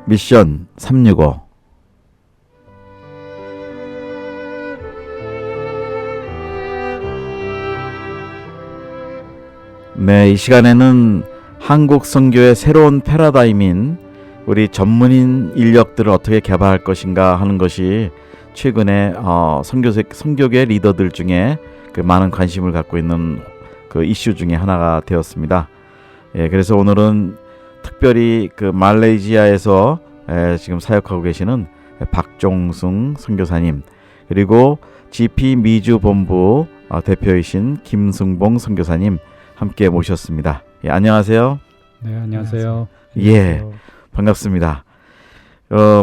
미션 365. 네, 이 시간에는 한국 선교의 새로운 패러다임인 우리 전문인 인력들을 어떻게 개발할 것인가 하는 것이 최근에 선교계 리더들 중에 그 많은 관심을 갖고 있는 그 이슈 중에 하나가 되었습니다. 예, 그래서 오늘은 특별히 그 말레이시아에서 지금 사역하고 계시는 박종승 선교사님, 그리고 GP 미주 본부 대표이신 김승봉 선교사님 함께 모셨습니다. 예, 안녕하세요. 네, 안녕하세요. 예, 반갑습니다.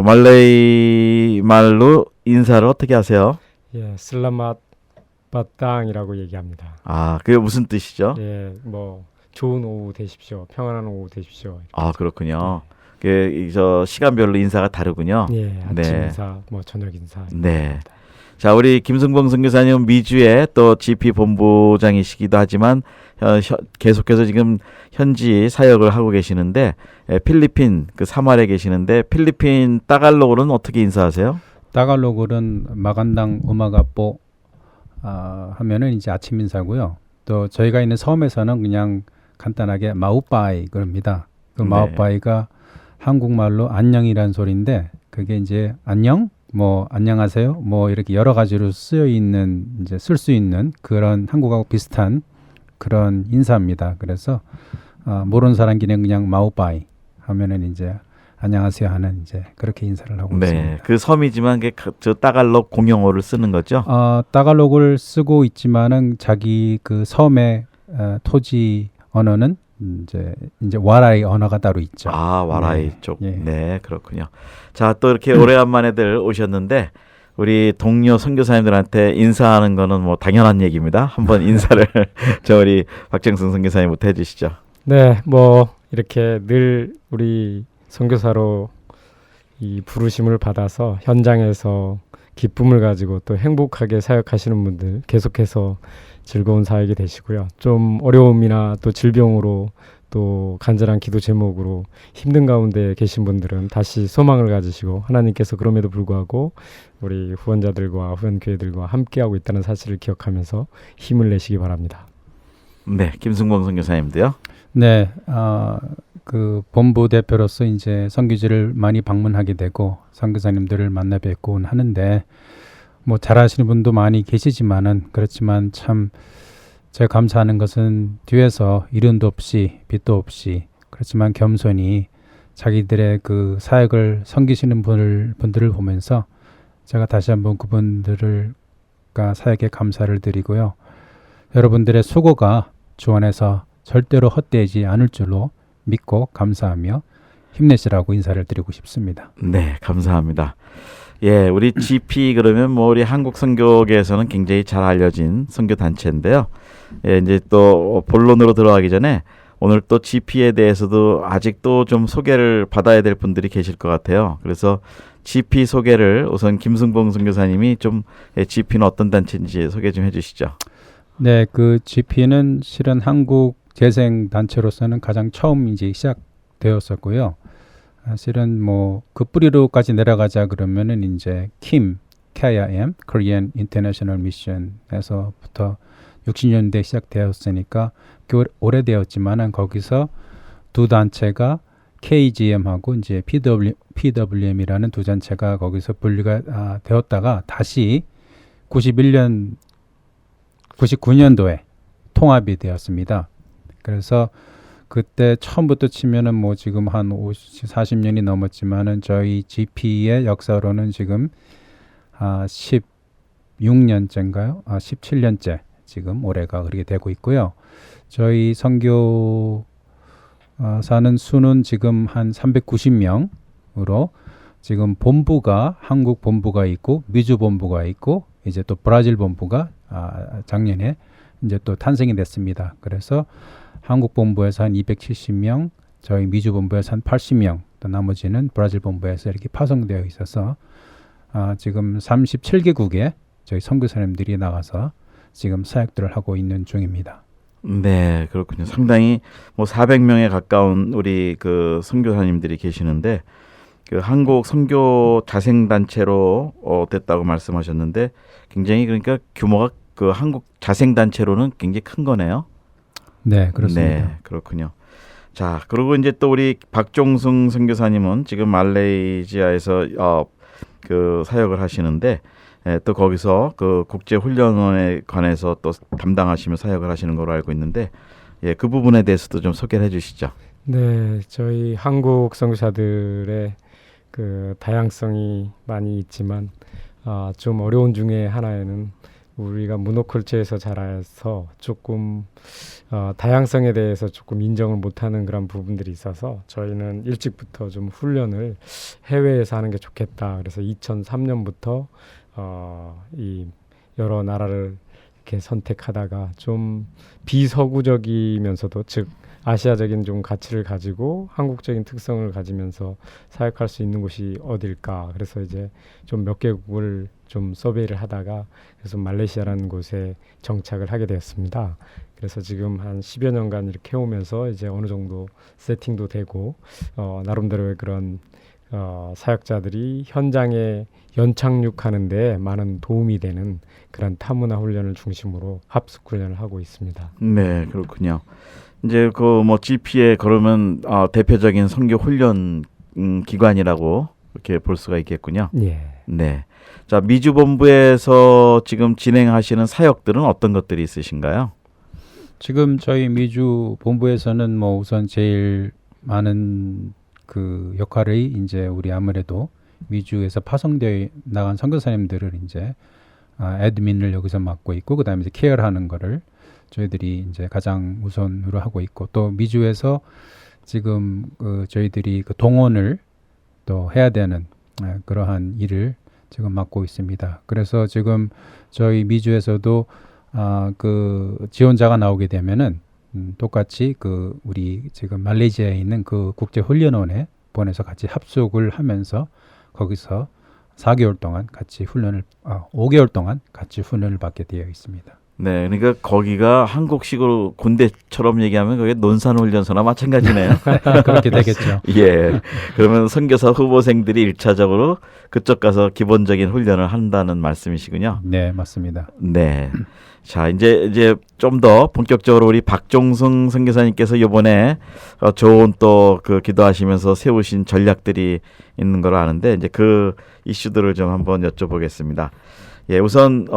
말레이 말로 인사를 어떻게 하세요? 예, 슬라맛 바땅이라고 얘기합니다. 아, 그게 무슨 뜻이죠? 예, 뭐 좋은 오후 되십시오. 평안한 오후 되십시오. 아, 그렇군요. 저 시간별로 인사가 다르군요. 예, 아침 네. 인사, 뭐 저녁 인사. 네. 자, 우리 김승봉 선교사님 미주의 또 GP 본부장이시기도 하지만 계속해서 지금 현지 사역을 하고 계시는데 필리핀 그 사마리에 계시는데 필리핀 따갈로그는 어떻게 인사하세요? 따갈로그는 마간당 우마가뽀 하면은 이제 아침 인사고요. 또 저희가 있는 섬에서는 그냥 간단하게 마우빠이 그럽니다. 그 네. 마우빠이가 한국말로 안녕이란 소리인데 그게 이제 안녕, 뭐 안녕하세요, 뭐 이렇게 여러 가지로 쓰여 있는 이제 쓸 수 있는 그런 한국하고 비슷한 그런 인사입니다. 그래서 모르는 사람끼리는 그냥 마우빠이 하면은 이제 안녕하세요 하는 이제 그렇게 인사를 하고 네. 있습니다. 그 섬이지만 저 따갈록 공용어를 쓰는 거죠? 따갈로그를 쓰고 있지만은 자기 그 섬의 토지 언어는 이제 와라이 언어가 따로 있죠. 아, 와라이 네. 쪽. 예. 네, 그렇군요. 자, 또 이렇게 오래간만에들 오셨는데 우리 동료 선교사님들한테 인사하는 거는 뭐 당연한 얘기입니다. 한번 인사를 저 우리 박정승 선교사님부터 해주시죠. 네, 뭐 이렇게 늘 우리 선교사로 이 부르심을 받아서 현장에서 기쁨을 가지고 또 행복하게 사역하시는 분들 계속해서 즐거운 사역이 되시고요. 좀 어려움이나 또 질병으로 또 간절한 기도 제목으로 힘든 가운데 계신 분들은 다시 소망을 가지시고 하나님께서 그럼에도 불구하고 우리 후원자들과 후원교회들과 함께하고 있다는 사실을 기억하면서 힘을 내시기 바랍니다. 네, 김승봉 선교사님도요. 네, 그 본부 대표로서 이제 선교지를 많이 방문하게 되고 선교사님들을 만나 뵙곤 하는데 뭐 잘하시는 분도 많이 계시지만은 그렇지만 참 제가 감사하는 것은 뒤에서 이른도 없이 빛도 없이 그렇지만 겸손히 자기들의 그 사역을 섬기시는 분들을 보면서 제가 다시 한번 그분들과 사역에 감사를 드리고요. 여러분들의 수고가 주 안에서 절대로 헛되지 않을 줄로 믿고 감사하며 힘내시라고 인사를 드리고 싶습니다. 네, 감사합니다. 예, 우리 GP 그러면 뭐 우리 한국 선교계에서는 굉장히 잘 알려진 선교 단체인데요. 예, 이제 또 본론으로 들어가기 전에 오늘 또 GP에 대해서도 아직도 좀 소개를 받아야 될 분들이 계실 것 같아요. 그래서 GP 소개를 우선 김승봉 선교사님이 좀 GP는 어떤 단체인지 소개 좀 해주시죠. 네, 그 GP는 실은 한국 재생 단체로서는 가장 처음 이제 시작되었었고요. 사실은 뭐 그 뿌리로까지 내려가자 그러면은 이제 KIM, Korean International Mission에서부터 60년대 시작되었으니까 꽤 오래되었지만은 거기서 두 단체가 KGM하고 이제 PWM이라는 두 단체가 거기서 분리가 되었다가 다시 99년도에 통합이 되었습니다. 그래서 그때 처음부터 치면은 뭐 지금 한 40년이 넘었지만은 저희 GP의 역사로는 지금 16년째인가요? 17년째 지금 올해가 그렇게 되고 있고요. 저희 선교사는 수는 지금 한 390명으로 지금 본부가 한국 본부가 있고 미주 본부가 있고 이제 또 브라질 본부가 작년에 이제 또 탄생이 됐습니다. 그래서 한국 본부에서 한 270명, 저희 미주 본부에서 한 80명, 또 나머지는 브라질 본부에서 이렇게 파송되어 있어서 지금 37개국에 저희 선교사님들이 나가서 지금 사역들을 하고 있는 중입니다. 네, 그렇군요. 상당히 뭐 400명에 가까운 우리 그 선교사님들이 계시는데 그 한국 선교 자생 단체로 됐다고 말씀하셨는데 굉장히 그러니까 규모가 그 한국 자생 단체로는 굉장히 큰 거네요. 네, 그렇습니다. 네, 그렇군요. 자, 그리고 이제 또 우리 박종승 선교사님은 지금 말레이시아에서 그 사역을 하시는데 또 거기서 그 국제 훈련원에 관해서 또 담당하시며 사역을 하시는 걸로 알고 있는데 그 부분에 대해서도 좀 소개를 해주시죠. 네, 저희 한국 선교사들의 그 다양성이 많이 있지만 좀 어려운 중에 하나에는 우리가 모노컬처에서 자라서 조금 다양성에 대해서 조금 인정을 못하는 그런 부분들이 있어서 저희는 일찍부터 좀 훈련을 해외에서 하는 게 좋겠다. 그래서 2003년부터 이 여러 나라를 이렇게 선택하다가 좀 비서구적이면서도 즉 아시아적인 좀 가치를 가지고 한국적인 특성을 가지면서 사역할 수 있는 곳이 어딜까. 그래서 이제 좀 몇 개국을 좀 서베이를 하다가 그래서 말레이시아라는 곳에 정착을 하게 되었습니다. 그래서 지금 한 10여 년간 이렇게 해오면서 이제 어느 정도 세팅도 되고 나름대로의 그런 사역자들이 현장에 연착륙하는데 많은 도움이 되는 그런 타문화 훈련을 중심으로 합숙 훈련을 하고 있습니다. 네, 그렇군요. 이제 그 뭐 GP에 그러면 대표적인 선교 훈련 기관이라고 이렇게 볼 수가 있겠군요. 예. 네. 자, 미주 본부에서 지금 진행하시는 사역들은 어떤 것들이 있으신가요? 지금 저희 미주 본부에서는 뭐 우선 제일 많은 그 역할이 이제 우리 아무래도 미주에서 파송되어 나간 선교사님들을 이제 애드민을 여기서 맡고 있고 그다음에 이제 케어하는 거를 저희들이 이제 가장 우선으로 하고 있고 또 미주에서 지금 저희들이 그 동원을 또 해야 되는 그러한 일을 지금 맡고 있습니다. 그래서 지금 저희 미주에서도 그 지원자가 나오게 되면은 똑같이 그 우리 지금 말레이시아에 있는 그 국제 훈련원에 보내서 같이 합숙을 하면서 거기서 4개월 동안 같이 훈련을 5개월 동안 같이 훈련을 받게 되어 있습니다. 네, 그러니까 거기가 한국식으로 군대처럼 얘기하면 그게 논산훈련소나 마찬가지네요. 그렇게 되겠죠. 예. 그러면 선교사 후보생들이 1차적으로 그쪽 가서 기본적인 훈련을 한다는 말씀이시군요. 네, 맞습니다. 네. 자, 이제 좀 더 본격적으로 우리 박종승 선교사님께서 이번에 좋은 또 그 기도하시면서 세우신 전략들이 있는 걸 아는데 이제 그 이슈들을 좀 한번 여쭤보겠습니다. 예, 우선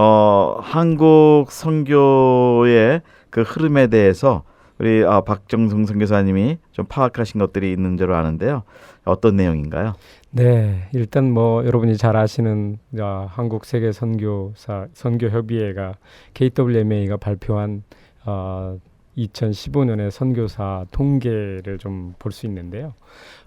한국 선교의 그 흐름에 대해서 우리 박정승 선교사님이 좀 파악하신 것들이 있는 줄 아는데요. 어떤 내용인가요? 네, 일단 뭐 여러분이 잘 아시는 한국 세계 선교협의회가 KWMA가 발표한 2015년의 선교사 통계를 좀 볼 수 있는데요.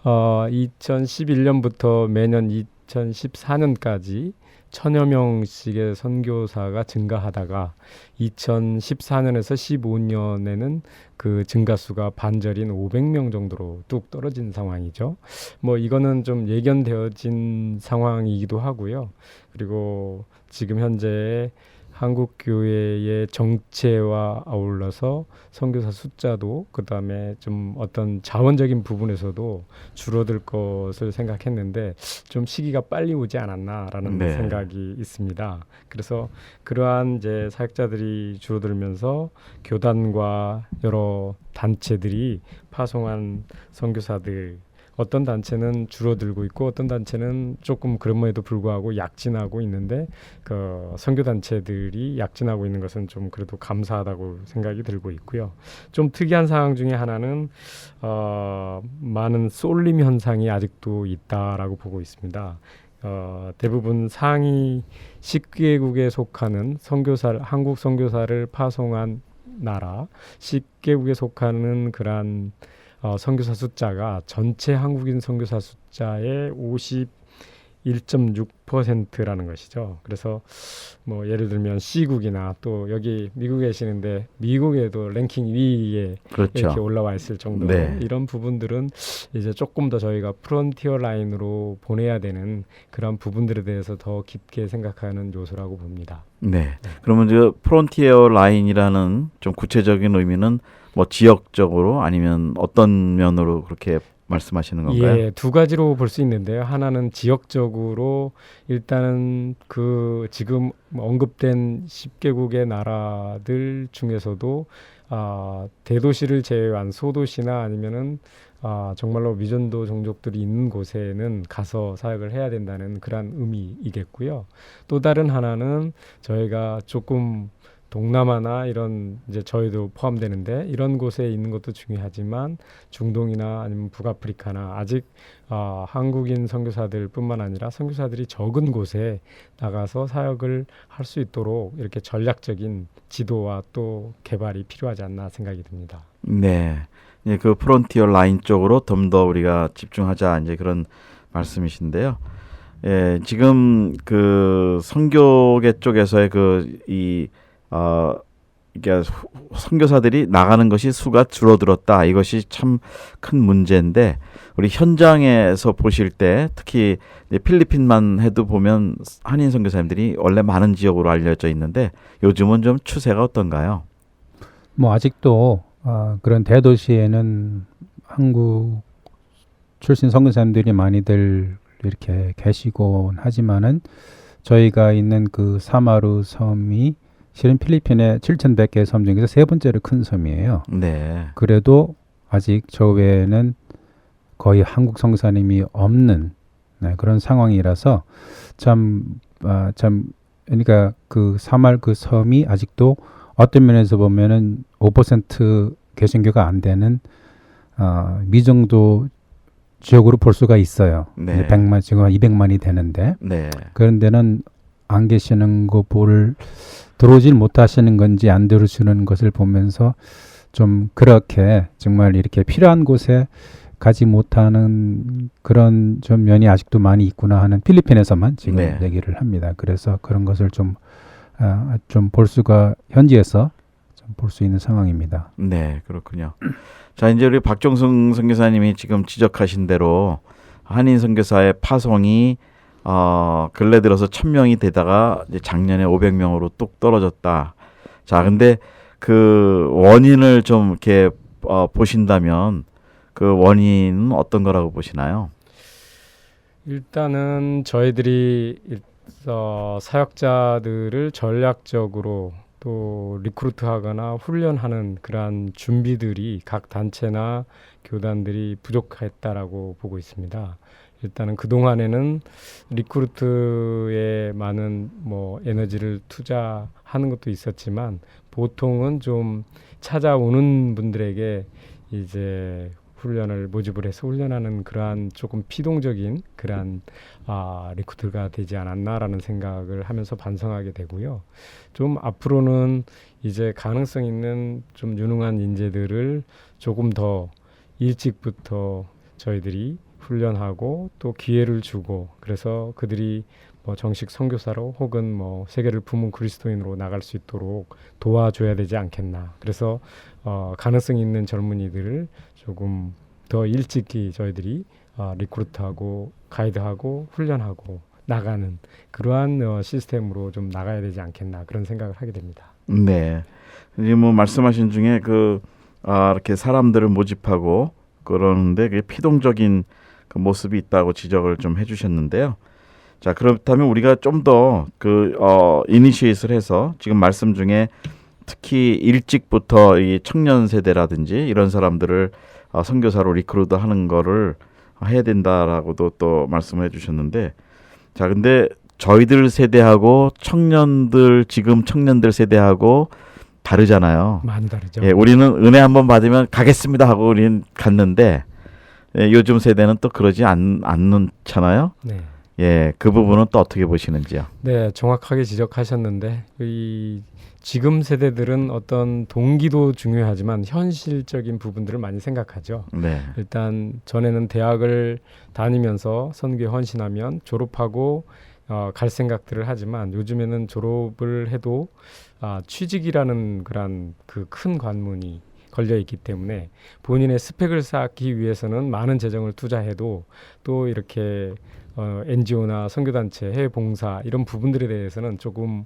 2011년부터 매년 2014년까지 1000여 명씩의 선교사가 증가하다가 2014년에서 15년에는 그 증가수가 반절인 500명 정도로 뚝 떨어진 상황이죠. 뭐 이거는 좀 예견되어진 상황이기도 하고요. 그리고 지금 현재 한국 교회의 정체와 아울러서 선교사 숫자도 그다음에 좀 어떤 자원적인 부분에서도 줄어들 것을 생각했는데 좀 시기가 빨리 오지 않았나라는 네. 생각이 있습니다. 그래서 그러한 이제 사역자들이 줄어들면서 교단과 여러 단체들이 파송한 선교사들 어떤 단체는 줄어들고 있고 어떤 단체는 조금 그럼에도 불구하고 약진하고 있는데 그 선교 단체들이 약진하고 있는 것은 좀 그래도 감사하다고 생각이 들고 있고요. 좀 특이한 상황 중에 하나는 많은 쏠림 현상이 아직도 있다라고 보고 있습니다. 대부분 상위 10개국에 속하는 한국 선교사를 파송한 나라 10개국에 속하는 그러한 선교사 숫자가 전체 한국인 선교사 숫자의 51.6%라는 것이죠. 그래서 뭐 예를 들면 C국이나 또 여기 미국에 계시는데 미국에도 랭킹 위에 그렇죠. 이렇게 올라와 있을 정도로 네. 이런 부분들은 이제 조금 더 저희가 프론티어 라인으로 보내야 되는 그런 부분들에 대해서 더 깊게 생각하는 요소라고 봅니다. 네. 그러면 저 프론티어 라인이라는 좀 구체적인 의미는 뭐 지역적으로 아니면 어떤 면으로 그렇게 말씀하시는 건가요? 예, 두 가지로 볼 수 있는데요. 하나는 지역적으로 일단은 그 지금 언급된 10개국의 나라들 중에서도 대도시를 제외한 소도시나 아니면은 정말로 미전도 종족들이 있는 곳에는 가서 사역을 해야 된다는 그런 의미이겠고요. 또 다른 하나는 저희가 조금 동남아나 이런 이제 저희도 포함되는데 이런 곳에 있는 것도 중요하지만 중동이나 아니면 북아프리카나 아직 한국인 선교사들뿐만 아니라 선교사들이 적은 곳에 나가서 사역을 할 수 있도록 이렇게 전략적인 지도와 또 개발이 필요하지 않나 생각이 듭니다. 네. 예, 그 프론티어 라인 쪽으로 좀 더 우리가 집중하자 이제 그런 말씀이신데요. 예, 지금 그 선교계 쪽에서의 이게 선교사들이 나가는 것이 수가 줄어들었다. 이것이 참 큰 문제인데 우리 현장에서 보실 때 특히 이제 필리핀만 해도 보면 한인 선교사님들이 원래 많은 지역으로 알려져 있는데 요즘은 좀 추세가 어떤가요? 뭐 아직도 그런 대도시에는 한국 출신 선교사님들이 많이들 이렇게 계시곤 하지만은 저희가 있는 그 사마루 섬이 실은 필리핀의 7,100개의 섬 중에서 세 번째로 큰 섬이에요. 네. 그래도 아직 저 외에는 거의 한국 선교사님이 없는 그런 상황이라서 그러니까 그 사말 그 섬이 아직도 어떤 면에서 보면은 5% 개신교가 안 되는 미정도 지역으로 볼 수가 있어요. 네. 100만 지금 200만이 되는데 네. 그런 데는 안 계시는 거 들어오질 못하시는 건지 안 들어주는 것을 보면서 좀 그렇게 정말 이렇게 필요한 곳에 가지 못하는 그런 좀 면이 아직도 많이 있구나 하는 필리핀에서만 지금 네. 얘기를 합니다. 그래서 그런 것을 좀 볼 수가 현지에서 볼 수 있는 상황입니다. 네, 그렇군요. 자, 이제 우리 박종승 선교사님이 지금 지적하신 대로 한인 선교사의 파송이 근래 들어서 1,000명이 되다가 이제 작년에 500명으로 뚝 떨어졌다. 자, 근데 그 원인을 좀 이렇게 보신다면 그 원인은 어떤 거라고 보시나요? 일단은 저희들이 사역자들을 전략적으로 또 리크루트하거나 훈련하는 그러한 준비들이 각 단체나 교단들이 부족했다라고 보고 있습니다. 일단은 그동안에는 리크루트에 많은 에너지를 투자하는 것도 있었지만 보통은 좀 찾아오는 분들에게 이제 모집을 해서 훈련하는 그러한 조금 피동적인 그러한 리크루트가 되지 않았나라는 생각을 하면서 반성하게 되고요. 좀 앞으로는 이제 가능성 있는 좀 유능한 인재들을 조금 더 일찍부터 저희들이 훈련하고 또 기회를 주고 그래서 그들이 정식 선교사로 혹은 세계를 품은 그리스도인으로 나갈 수 있도록 도와줘야 되지 않겠나. 그래서 가능성 있는 젊은이들을 조금 더 일찍이 저희들이 리크루트하고 가이드하고 훈련하고 나가는 그러한 시스템으로 좀 나가야 되지 않겠나 그런 생각을 하게 됩니다. 네. 이제 말씀하신 중에 이렇게 사람들을 모집하고 그러는데 그게 피동적인 그 모습이 있다고 지적을 좀 해주셨는데요. 자, 그렇다면 우리가 좀 더 이니시에이트를 해서 지금 말씀 중에 특히 일찍부터 이 청년 세대라든지 이런 사람들을 선교사로 리크루트하는 거를 해야 된다라고도 또 말씀을 해주셨는데, 자, 근데 저희들 세대하고 지금 청년들 세대하고 다르잖아요. 많이 다르죠. 예, 우리는 은혜 한번 받으면 가겠습니다 하고 우리는 갔는데 요즘 세대는 또 그러지 않잖아요. 네. 예, 그 부분은 또 어떻게 보시는지요? 네, 정확하게 지적하셨는데 지금 세대들은 어떤 동기도 중요하지만 현실적인 부분들을 많이 생각하죠. 네. 일단 전에는 대학을 다니면서 선교에 헌신하면 졸업하고 갈 생각들을 하지만 요즘에는 졸업을 해도 취직이라는 그런 그 큰 관문이 걸려 있기 때문에 본인의 스펙을 쌓기 위해서는 많은 재정을 투자해도 또 이렇게 NGO나 선교단체, 해외 봉사 이런 부분들에 대해서는 조금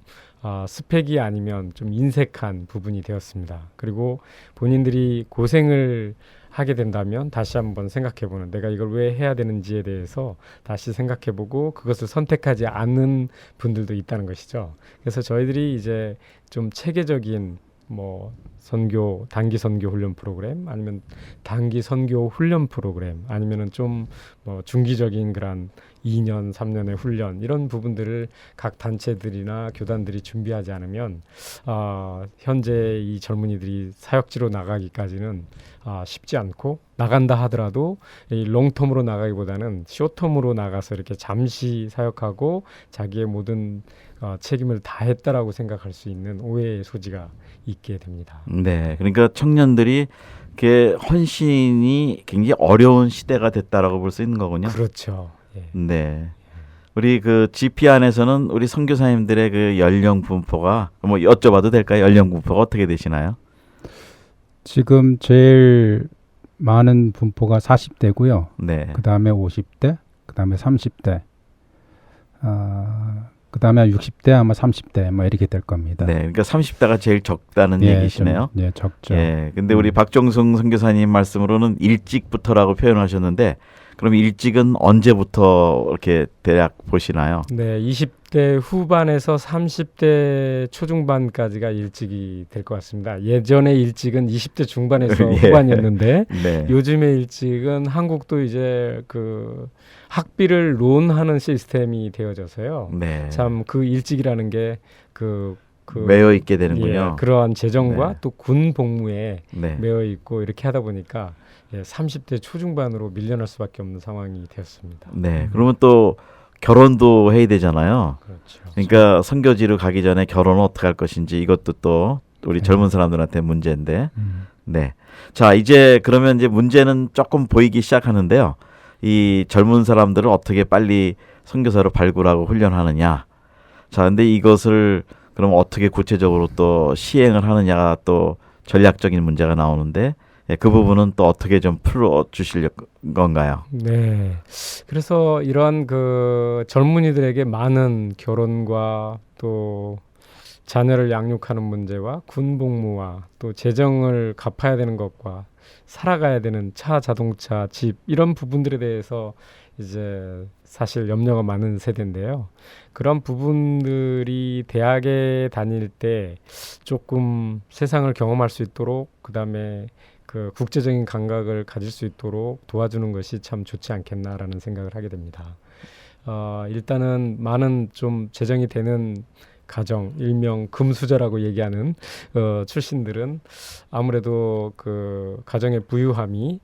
스펙이 아니면 좀 인색한 부분이 되었습니다. 그리고 본인들이 고생을 하게 된다면 다시 한번 생각해보는, 내가 이걸 왜 해야 되는지에 대해서 다시 생각해보고 그것을 선택하지 않는 분들도 있다는 것이죠. 그래서 저희들이 이제 좀 체계적인 뭐 선교, 단기 선교 훈련 프로그램, 아니면 단기 선교 훈련 프로그램, 아니면은 좀 뭐 중기적인 그런 2년, 3년의 훈련, 이런 부분들을 각 단체들이나 교단들이 준비하지 않으면 현재 이 젊은이들이 사역지로 나가기까지는 쉽지 않고, 나간다 하더라도 이 롱텀으로 나가기보다는 쇼텀으로 나가서 이렇게 잠시 사역하고 자기의 모든 책임을 다했다라고 생각할 수 있는 오해의 소지가 있게 됩니다. 네, 그러니까 청년들이 그 헌신이 굉장히 어려운 시대가 됐다라고 볼 수 있는 거군요. 그렇죠. 예. 네. 우리 그 GP 안에서는 우리 선교사님들의 그 연령 분포가 뭐 여쭤봐도 될까요? 연령 분포가 어떻게 되시나요? 지금 제일 많은 분포가 40대고요. 네. 그 다음에 50대, 그 다음에 30대, 그 다음에 60대, 아마 30대, 뭐 이렇게 될 겁니다. 네. 그러니까 30대가 제일 적다는 얘기시네요. 좀, 적죠. 예. 근데 우리 박정승 선교사님 말씀으로는 일찍부터라고 표현하셨는데, 그럼 일찍은 언제부터 이렇게 대략 보시나요? 네, 20대 후반에서 30대 초중반까지가 일찍이 될 것 같습니다. 예전에 일찍은 20대 중반에서 예. 후반이었는데 네. 요즘의 일찍은 한국도 이제 그 학비를 론하는 시스템이 되어져서요. 네. 참 그 일찍이라는 게 매여 있게 되는군요. 예, 그러한 재정과 네. 또 군 복무에 네. 매여 있고 이렇게 하다 보니까 30대 초중반으로 밀려날 수밖에 없는 상황이 되었습니다. 네. 그러면 또 결혼도 해야 되잖아요. 그렇죠. 그러니까 선교지로 가기 전에 결혼을 어떻게 할 것인지, 이것도 또 우리 젊은 사람들한테 문제인데. 네. 자, 이제 그러면 이제 문제는 조금 보이기 시작하는데요. 이 젊은 사람들을 어떻게 빨리 선교사로 발굴하고 훈련하느냐. 자, 근데 이것을 그럼 어떻게 구체적으로 또 시행을 하느냐가 또 전략적인 문제가 나오는데, 그 부분은 또 어떻게 좀 풀어 주실 건가요? 네. 그래서 이러한 그 젊은이들에게 많은 결혼과 또 자녀를 양육하는 문제와 군 복무와 또 재정을 갚아야 되는 것과 살아가야 되는 차, 자동차, 집, 이런 부분들에 대해서 이제 사실 염려가 많은 세대인데요. 그런 부분들이 대학에 다닐 때 조금 세상을 경험할 수 있도록, 그다음에 그 국제적인 감각을 가질 수 있도록 도와주는 것이 참 좋지 않겠나라는 생각을 하게 됩니다. 일단은 많은 좀 재정이 되는 가정, 일명 금수저라고 얘기하는 출신들은 아무래도 그 가정의 부유함이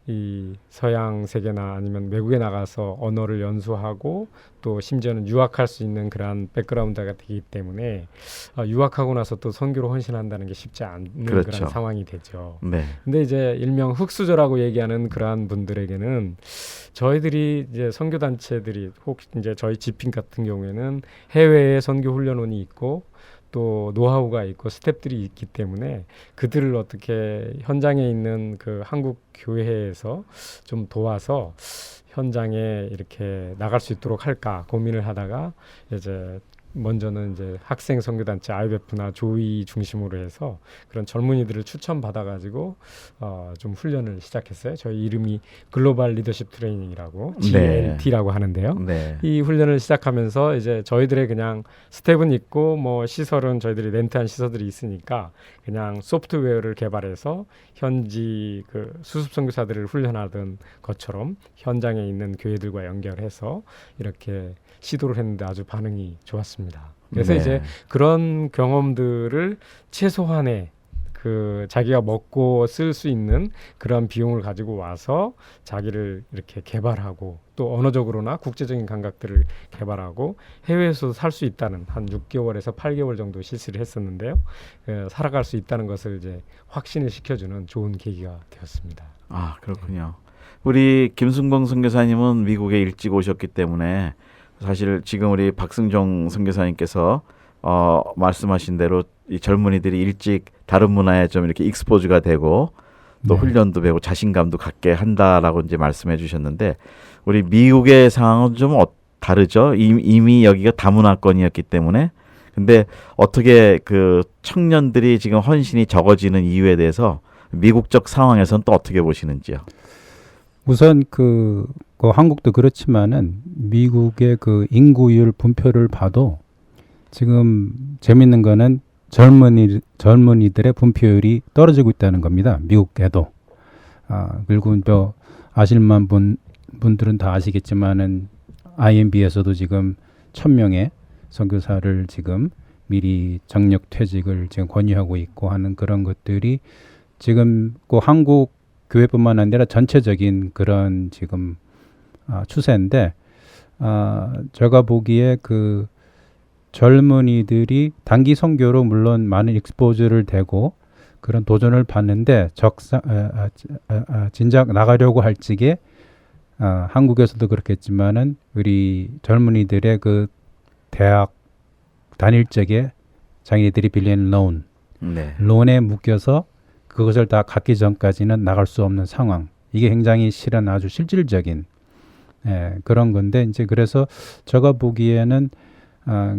이 서양 세계나 아니면 외국에 나가서 언어를 연수하고 또 심지어는 유학할 수 있는 그러한 백그라운드가 되기 때문에 유학하고 나서 또 선교로 헌신한다는 게 쉽지 않은 그렇죠. 그런 상황이 되죠. 네. 근데 이제 일명 흑수저라고 얘기하는 그러한 분들에게는 저희들이 이제 선교 단체들이, 혹 이제 저희 지핀 같은 경우에는 해외에 선교 훈련원이 있고 또 노하우가 있고 스태프들이 있기 때문에 그들을 어떻게 현장에 있는 그 한국 교회에서 좀 도와서 현장에 이렇게 나갈 수 있도록 할까 고민을 하다가, 이제 먼저는 이제 학생 선교단체 IBF나 조이 중심으로 해서 그런 젊은이들을 추천받아가지고 좀 훈련을 시작했어요. 저희 이름이 글로벌 리더십 트레이닝이라고 GLT라고 하는데요. 네. 이 훈련을 시작하면서 이제 저희들의 그냥 스텝은 있고 뭐 시설은 저희들이 렌트한 시설들이 있으니까 그냥 소프트웨어를 개발해서 현지 그 수습 선교사들을 훈련하던 것처럼 현장에 있는 교회들과 연결해서 이렇게 시도를 했는데 아주 반응이 좋았습니다. 그래서 네. 이제 그런 경험들을 최소한의 그 자기가 먹고 쓸 수 있는 그런 비용을 가지고 와서 자기를 이렇게 개발하고 또 언어적으로나 국제적인 감각들을 개발하고 해외에서 살 수 있다는, 한 6개월에서 8개월 정도 실시를 했었는데요. 살아갈 수 있다는 것을 이제 확신을 시켜주는 좋은 계기가 되었습니다. 아, 그렇군요. 우리 김순봉 선교사님은 미국에 일찍 오셨기 때문에 사실 지금 우리 박승종 선교사님께서 말씀하신 대로 이 젊은이들이 일찍 다른 문화에 좀 이렇게 익스포즈가 되고 또 네. 훈련도 배우고 자신감도 갖게 한다라고 이제 말씀해 주셨는데 우리 미국의 상황은 좀 다르죠. 이미 여기가 다문화권이었기 때문에 근데 어떻게 그 청년들이 지금 헌신이 적어지는 이유에 대해서 미국적 상황에서는 또 어떻게 보시는지요? 우선 그 한국도 그렇지만은 미국의 그 인구율 분표를 봐도 지금 재밌는 거는 젊은이들의 분표율이 떨어지고 있다는 겁니다. 미국에도. 그리고 또 아실만 분들은 다 아시겠지만은 IMB에서도 지금 1,000명의 선교사를 지금 미리 정력 퇴직을 지금 권유하고 있고 하는 그런 것들이 지금 그 한국 교회뿐만 아니라 전체적인 그런 지금 추세인데 제가 보기에 그 젊은이들이 단기 선교로 물론 많은 익스포즈를 되고 그런 도전을 받는데 진작 나가려고 할 적에 한국에서도 그렇겠지만은 우리 젊은이들의 그 대학 다닐 적에 자기네들이 빌린 네. 론에 묶여서 그것을 다 갖기 전까지는 나갈 수 없는 상황. 이게 굉장히 실은 아주 실질적인 그런 건데 이제 그래서 제가 보기에는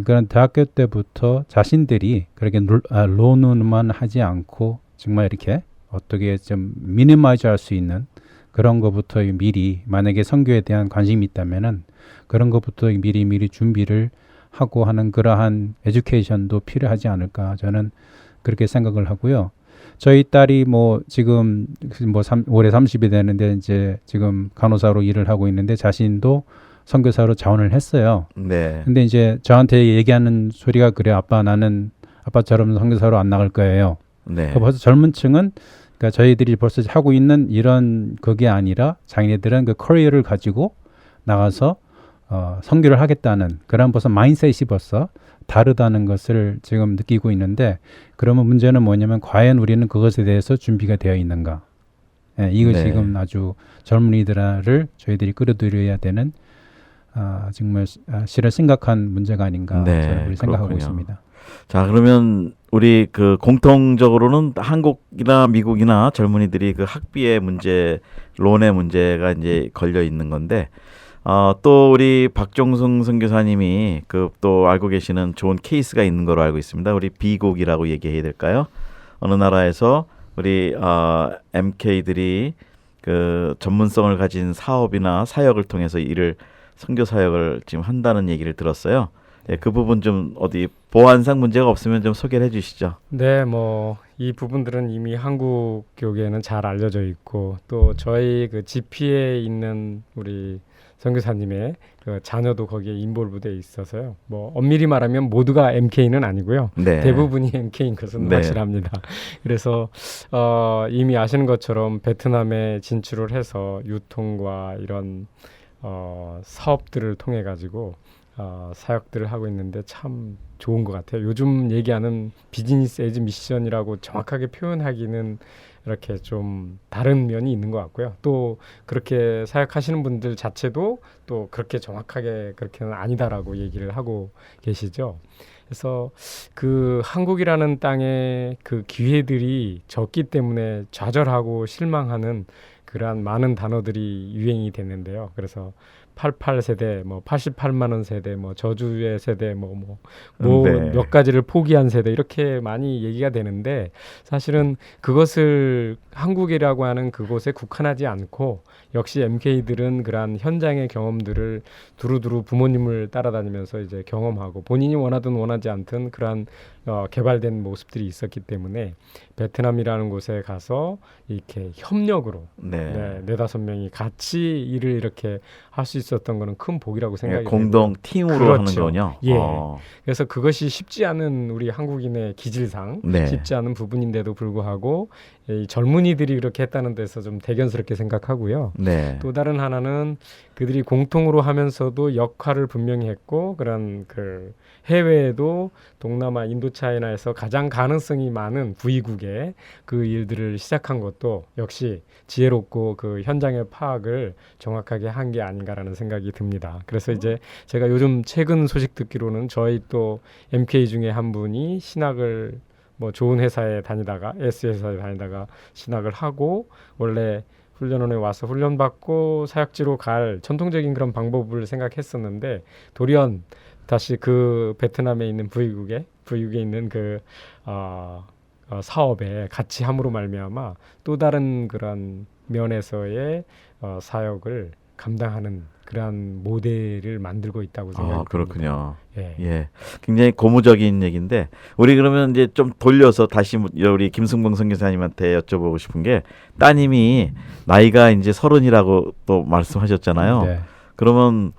그런 대학교 때부터 자신들이 그렇게 론만 하지 않고 정말 이렇게 어떻게 좀 미니마이즈 할 수 있는 그런 것부터 미리 만약에 선교에 대한 관심이 있다면은 그런 것부터 미리 준비를 하고 하는 그러한 에듀케이션도 필요하지 않을까 저는 그렇게 생각을 하고요. 저희 딸이 뭐 지금 올해 30이 되는데 이제 지금 간호사로 일을 하고 있는데 자신도 선교사로 자원을 했어요. 네. 근데 이제 저한테 얘기하는 소리가 그래 나는 아빠처럼 선교사로 안 나갈 거예요. 네. 벌써 젊은 층은 그러니까 저희들이 벌써 하고 있는 이런 그게 아니라 자기네들은 그 커리어를 가지고 나가서 선교를 하겠다는 그런 벌써 마인셋이 벌써 다르다는 것을 지금 느끼고 있는데 그러면 문제는 뭐냐면 과연 우리는 그것에 대해서 준비가 되어 있는가? 이거 네. 지금 아주 젊은이들을 저희들이 끌어들여야 되는 정말 실은 심각한 문제가 아닌가 네, 저는 생각하고 그렇군요. 있습니다. 자, 그러면 우리 그 공통적으로는 한국이나 미국이나 젊은이들이 그 학비의 문제, 론의 문제가 이제 걸려 있는 건데 또 우리 박종승 선교사님이 그 또 알고 계시는 좋은 케이스가 있는 거로 알고 있습니다. 우리 비국이라고 얘기해야 될까요? 어느 나라에서 우리 MK들이 그 전문성을 가진 사업이나 사역을 통해서 선교 사역을 지금 한다는 얘기를 들었어요. 네, 그 부분 좀 어디 보안상 문제가 없으면 좀 소개를 해주시죠. 네, 뭐 이 부분들은 이미 한국 교계에는 잘 알려져 있고 또 저희 그 GP에 있는 우리 선교사님의 그 자녀도 거기에 인볼브돼 있어서요. 뭐 엄밀히 말하면 모두가 MK는 아니고요. 네. 대부분이 MK인 것은 네. 확실합니다. 그래서 이미 아시는 것처럼 베트남에 진출을 해서 유통과 이런 사업들을 통해 가지고 사역들을 하고 있는데 참 좋은 것 같아요. 요즘 얘기하는 비즈니스 에즈 미션이라고 정확하게 표현하기는 이렇게 좀 다른 면이 있는 것 같고요. 또 그렇게 사역하시는 분들 자체도 또 그렇게 정확하게 그렇게는 아니다라고 얘기를 하고 계시죠. 그래서 그 한국이라는 땅에 그 기회들이 적기 때문에 좌절하고 실망하는 그러한 많은 단어들이 유행이 됐는데요. 그래서 88세대, 뭐 88만 원 세대, 뭐 저주의 세대, 네. 몇 가지를 포기한 세대 이렇게 많이 얘기가 되는데 사실은 그것을 한국이라고 하는 그곳에 국한하지 않고 역시 MK들은 그러한 현장의 경험들을 두루두루 부모님을 따라다니면서 이제 경험하고 본인이 원하든 원하지 않든 그러한 개발된 모습들이 있었기 때문에 베트남이라는 곳에 가서 이렇게 협력으로 네다섯 명이 같이 일을 이렇게 할 수 있었던 거는 큰 복이라고 생각이 되고요. 공동 팀으로 하는 그렇죠. 거군요. 예. 그래서 그것이 쉽지 않은 우리 한국인의 기질상 네. 쉽지 않은 부분인데도 불구하고 이 젊은이들이 그렇게 했다는 데서 좀 대견스럽게 생각하고요. 네. 또 다른 하나는 그들이 공통으로 하면서도 역할을 분명히 했고 그런 그 해외에도 동남아 인도차이나에서 가장 가능성이 많은 부의국에 그 일들을 시작한 것도 역시 지혜롭고 그 현장의 파악을 정확하게 한 게 아닌가라는 생각이 듭니다. 그래서 이제 제가 요즘 최근 소식 듣기로는 저희 또 MK 중에 한 분이 신학을 뭐 좋은 회사에 다니다가 S 회사에 다니다가 진학을 하고 원래 훈련원에 와서 훈련받고 사역지로 갈 전통적인 그런 방법을 생각했었는데 돌연 다시 그 베트남에 있는 V국에 있는 그 사업에 같이 함으로 말미암아 또 다른 그런 면에서의 사역을 감당하는 그러한 모델을 만들고 있다고 생각합니다. 그렇군요. 예. 예, 굉장히 고무적인 얘기인데 우리 그러면 이제 좀 돌려서 다시 우리 김승봉 선교사님한테 여쭤보고 싶은 게 따님이 나이가 이제 30이라고 또 말씀하셨잖아요. 네. 그러면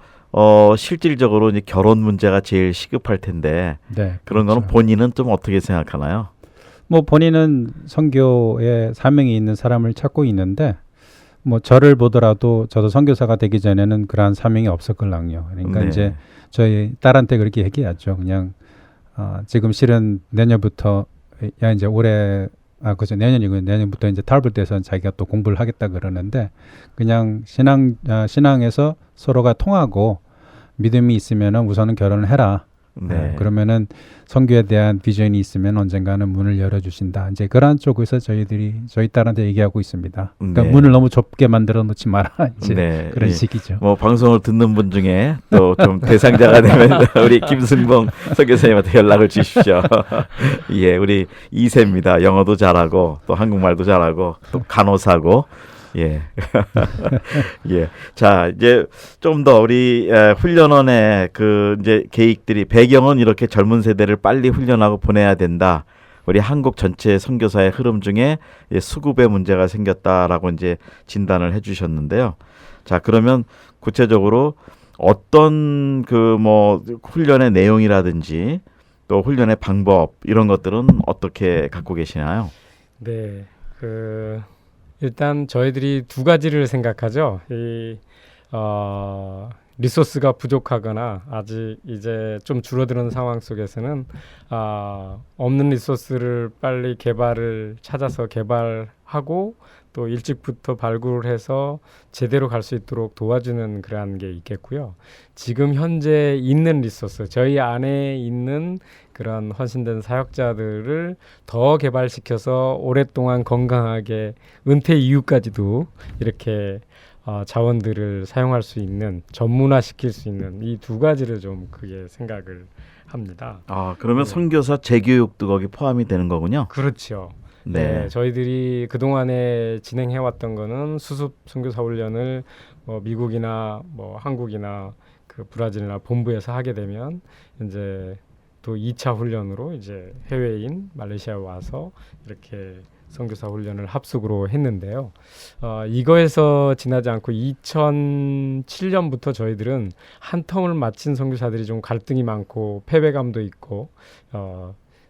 실질적으로 이제 결혼 문제가 제일 시급할 텐데 네, 그런 거는 그렇죠. 본인은 좀 어떻게 생각하나요? 뭐 본인은 선교에 사명이 있는 사람을 찾고 있는데 뭐 저를 보더라도 저도 선교사가 되기 전에는 그러한 사명이 없었걸랑요. 그러니까 네. 이제 저희 딸한테 그렇게 얘기하죠. 그냥 지금 실은 내년부터 야 이제 올해 그죠 내년이고 내년부터 이제 탈북돼서 자기가 또 공부를 하겠다 그러는데 그냥 신앙에서 서로가 통하고 믿음이 있으면은 우선은 결혼을 해라. 네. 그러면은 선교에 대한 비전이 있으면 언젠가는 문을 열어주신다. 이제 그러한 쪽에서 저희 딸한테 얘기하고 있습니다. 그러니까 네. 문을 너무 좁게 만들어 놓지 마라. 이제 네. 그런 예. 식이죠. 뭐 방송을 듣는 분 중에 또 좀 대상자가 되면 우리 김승봉 선교사님한테 연락을 주십시오. 예, 우리 2세입니다. 영어도 잘하고 또 한국말도 잘하고 또 간호사고. 예. 예. 자, 이제 좀 더 우리 훈련원의 그 이제 계획들이 배경은 이렇게 젊은 세대를 빨리 훈련하고 보내야 된다. 우리 한국 전체 선교사의 흐름 중에 수급의 문제가 생겼다라고 이제 진단을 해 주셨는데요. 자, 그러면 구체적으로 어떤 그 뭐 훈련의 내용이라든지 또 훈련의 방법 이런 것들은 어떻게 갖고 계시나요? 네. 일단 저희들이 두 가지를 생각하죠. 리소스가 부족하거나 아직 이제 좀 줄어드는 상황 속에서는 없는 리소스를 빨리 찾아서 개발하고 또 일찍부터 발굴해서 제대로 갈 수 있도록 도와주는 그러한 게 있겠고요. 지금 현재 있는 리소스, 저희 안에 있는 그런 헌신된 사역자들을 더 개발시켜서 오랫동안 건강하게 은퇴 이후까지도 이렇게 자원들을 사용할 수 있는 전문화시킬 수 있는 이 두 가지를 좀 크게 생각을 합니다. 그러면 네. 선교사 재교육도 거기 포함이 되는 거군요. 그렇죠. 네. 저희들이 그동안에 진행해왔던 거는 수습 선교사 훈련을 미국이나 한국이나 그 브라질이나 본부에서 하게 되면 이제 또 2차 훈련으로 이제 해외인 말레이시아에 와서 이렇게 선교사 훈련을 합숙으로 했는데요. 이거에서 지나지 않고 2007년부터 저희들은 한 텀을 마친 선교사들이 좀 갈등이 많고 패배감도 있고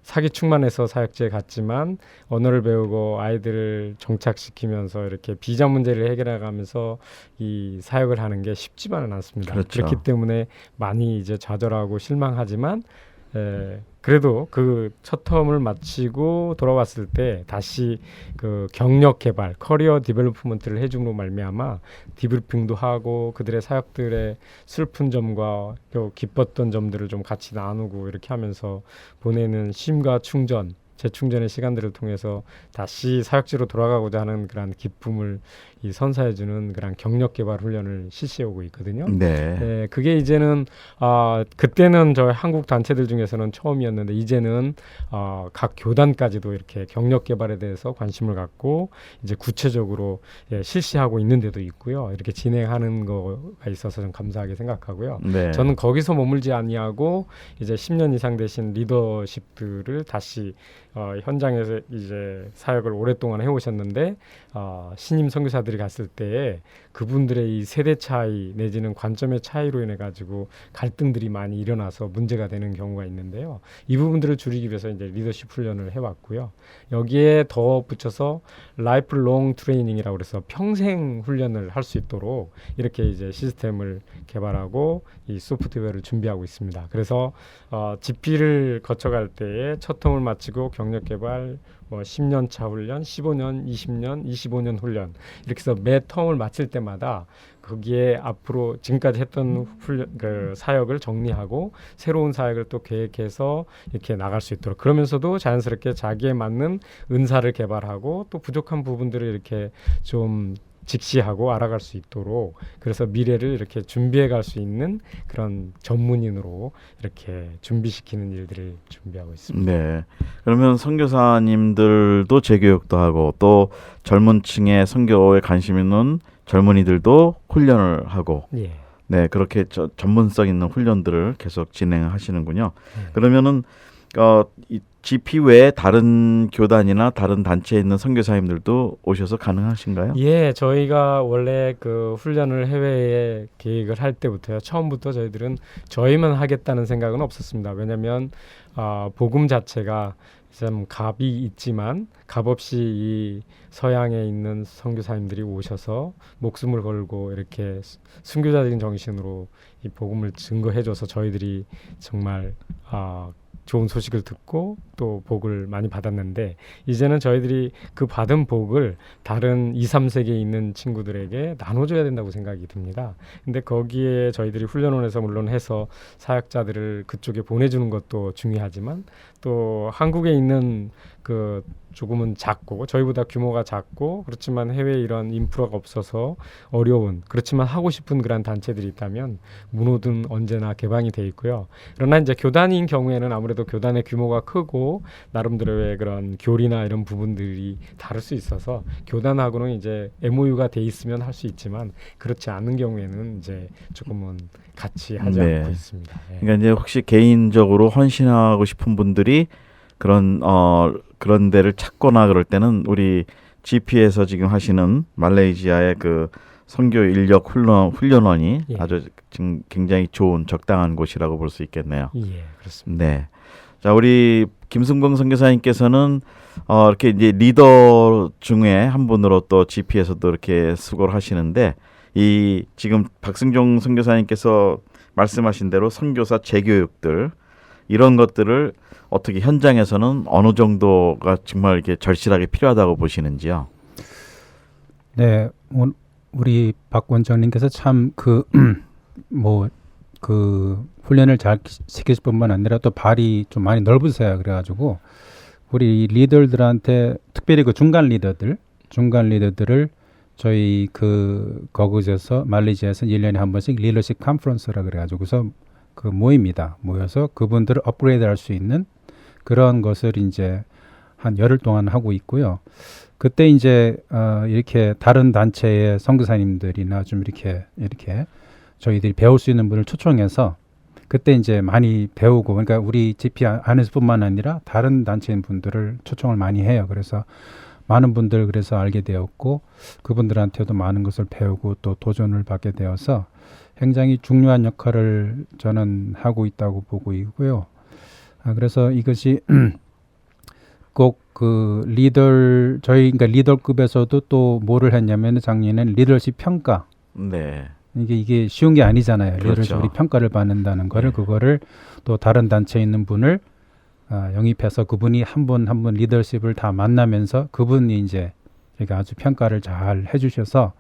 사기 충만해서 사역지에 갔지만 언어를 배우고 아이들을 정착시키면서 이렇게 비자 문제를 해결해가면서 이 사역을 하는 게 쉽지만은 않습니다. 그렇죠. 그렇기 때문에 많이 이제 좌절하고 실망하지만 그래도 그 첫 텀을 마치고 돌아왔을 때 다시 그 경력 개발, 커리어 디벨롭먼트를 해줌으로 말미암아 디브리핑도 하고 그들의 사역들의 슬픈 점과 또 기뻤던 점들을 좀 같이 나누고 이렇게 하면서 보내는 쉼과 충전, 재충전의 시간들을 통해서 다시 사역지로 돌아가고자 하는 그런 기쁨을 이 선사해주는 그런 경력 개발 훈련을 실시하고 있거든요. 네. 그게 이제는 그때는 저희 한국 단체들 중에서는 처음이었는데 이제는 각 교단까지도 이렇게 경력 개발에 대해서 관심을 갖고 이제 구체적으로 실시하고 있는 데도 있고요. 이렇게 진행하는 거가 있어서 좀 감사하게 생각하고요. 네. 저는 거기서 머물지 아니하고 이제 10년 이상 되신 리더십들을 다시 현장에서 이제 사역을 오랫동안 해오셨는데 신임 선교사들이 갔을 때에 그분들의 이 세대 차이 내지는 관점의 차이로 인해 가지고 갈등들이 많이 일어나서 문제가 되는 경우가 있는데요. 이 부분들을 줄이기 위해서 이제 리더십 훈련을 해왔고요. 여기에 더 붙여서 라이프롱 트레이닝이라고 그래서 평생 훈련을 할 수 있도록 이렇게 이제 시스템을 개발하고 이 소프트웨어를 준비하고 있습니다. 그래서 GP를 거쳐갈 때에 첫 텀을 마치고 경력 개발, 뭐 10년 차 훈련, 15년, 20년, 25년 훈련 이렇게 해서 매 텀을 마칠 때마다 거기에 앞으로 지금까지 했던 훈련 그 사역을 정리하고 새로운 사역을 또 계획해서 이렇게 나갈 수 있도록, 그러면서도 자연스럽게 자기에 맞는 은사를 개발하고 또 부족한 부분들을 이렇게 좀 직시하고 알아갈 수 있도록, 그래서 미래를 이렇게 준비해 갈 수 있는 그런 전문인으로 이렇게 준비시키는 일들을 준비하고 있습니다. 네. 그러면 선교사님들도 재교육도 하고 또 젊은 층의 선교에 관심 있는 젊은이들도 훈련을 하고, 예. 네, 그렇게 전문성 있는 훈련들을 계속 진행하시는군요. 네. 그러면은 이 GP 외에 다른 교단이나 다른 단체에 있는 선교사님들도 오셔서 가능하신가요? 예, 저희가 원래 그 훈련을 해외에 계획을 할 때부터요. 처음부터 저희들은 저희만 하겠다는 생각은 없었습니다. 왜냐하면 복음 자체가 좀 값이 있지만 값 없이 이 서양에 있는 선교사님들이 오셔서 목숨을 걸고 이렇게 순교자적인 정신으로 이 복음을 증거해줘서 저희들이 정말 좋은 소식을 듣고 또 복을 많이 받았는데, 이제는 저희들이 그 받은 복을 다른 2, 3세계에 있는 친구들에게 나눠줘야 된다고 생각이 듭니다. 근데 거기에 저희들이 훈련원에서 물론 해서 사역자들을 그쪽에 보내주는 것도 중요하지만, 또 한국에 있는 그 조금은 작고 저희보다 규모가 작고 그렇지만 해외에 이런 인프라가 없어서 어려운, 그렇지만 하고 싶은 그런 단체들이 있다면 문호든 언제나 개방이 돼 있고요. 그러나 이제 교단인 경우에는 아무래도 교단의 규모가 크고 나름대로의 그런 교리나 이런 부분들이 다를 수 있어서 교단하고는 이제 MOU가 돼 있으면 할 수 있지만 그렇지 않은 경우에는 이제 조금은 같이 하지 네. 않고 있습니다. 예. 그러니까 이제 혹시 개인적으로 헌신하고 싶은 분들이 그런 데를 찾거나 그럴 때는 우리 GP에서 지금 하시는 말레이시아의 그 선교 인력 훈련원이 예. 아주 지금 굉장히 좋은 적당한 곳이라고 볼 수 있겠네요. 예, 그렇습니다. 네. 자, 우리 김승봉 선교사님께서는 이렇게 이제 리더 중에 한 분으로 또 GP에서도 이렇게 수고를 하시는데, 이 지금 박승종 선교사님께서 말씀하신 대로 선교사 재교육들 이런 것들을 어떻게 현장에서는 어느 정도가 정말 이렇게 절실하게 필요하다고 보시는지요? 네, 우리 박 원장님께서 참 그 훈련을 잘 시키실 뿐만 아니라 또 발이 좀 많이 넓으세요. 그래가지고 우리 리더들한테, 특별히 그 중간 리더들을 저희 거기에서 말레이시아에서 1년에 한 번씩 리더십 컨퍼런스라 그래가지고서 그 모여서 그분들을 업그레이드 할 수 있는 그런 것을 이제 한 열흘 동안 하고 있고요. 그때 이제 이렇게 다른 단체의 선교사님들이나 좀 이렇게 저희들이 배울 수 있는 분을 초청해서 그때 이제 많이 배우고, 그러니까 우리 GP 안에서뿐만 아니라 다른 단체인 분들을 초청을 많이 해요. 그래서 많은 분들 그래서 알게 되었고 그분들한테도 많은 것을 배우고 또 도전을 받게 되어서 굉장히 중요한 역할을 저는 하고 있다고 보고 있고요. 그래서 이것이 꼭 그 그러니까 리더급에서도 또 뭐를 했냐면 작년에는 리더십 평가. 네. 이게 쉬운 게 아니잖아요. 그렇죠. 리더십이 평가를 받는다는 거를, 네. 그거를 또 다른 단체에 있는 분을 영입해서 그분이 한 분 한 분 리더십을 다 만나면서 그분이 이제 아주 평가를 잘 해주셔서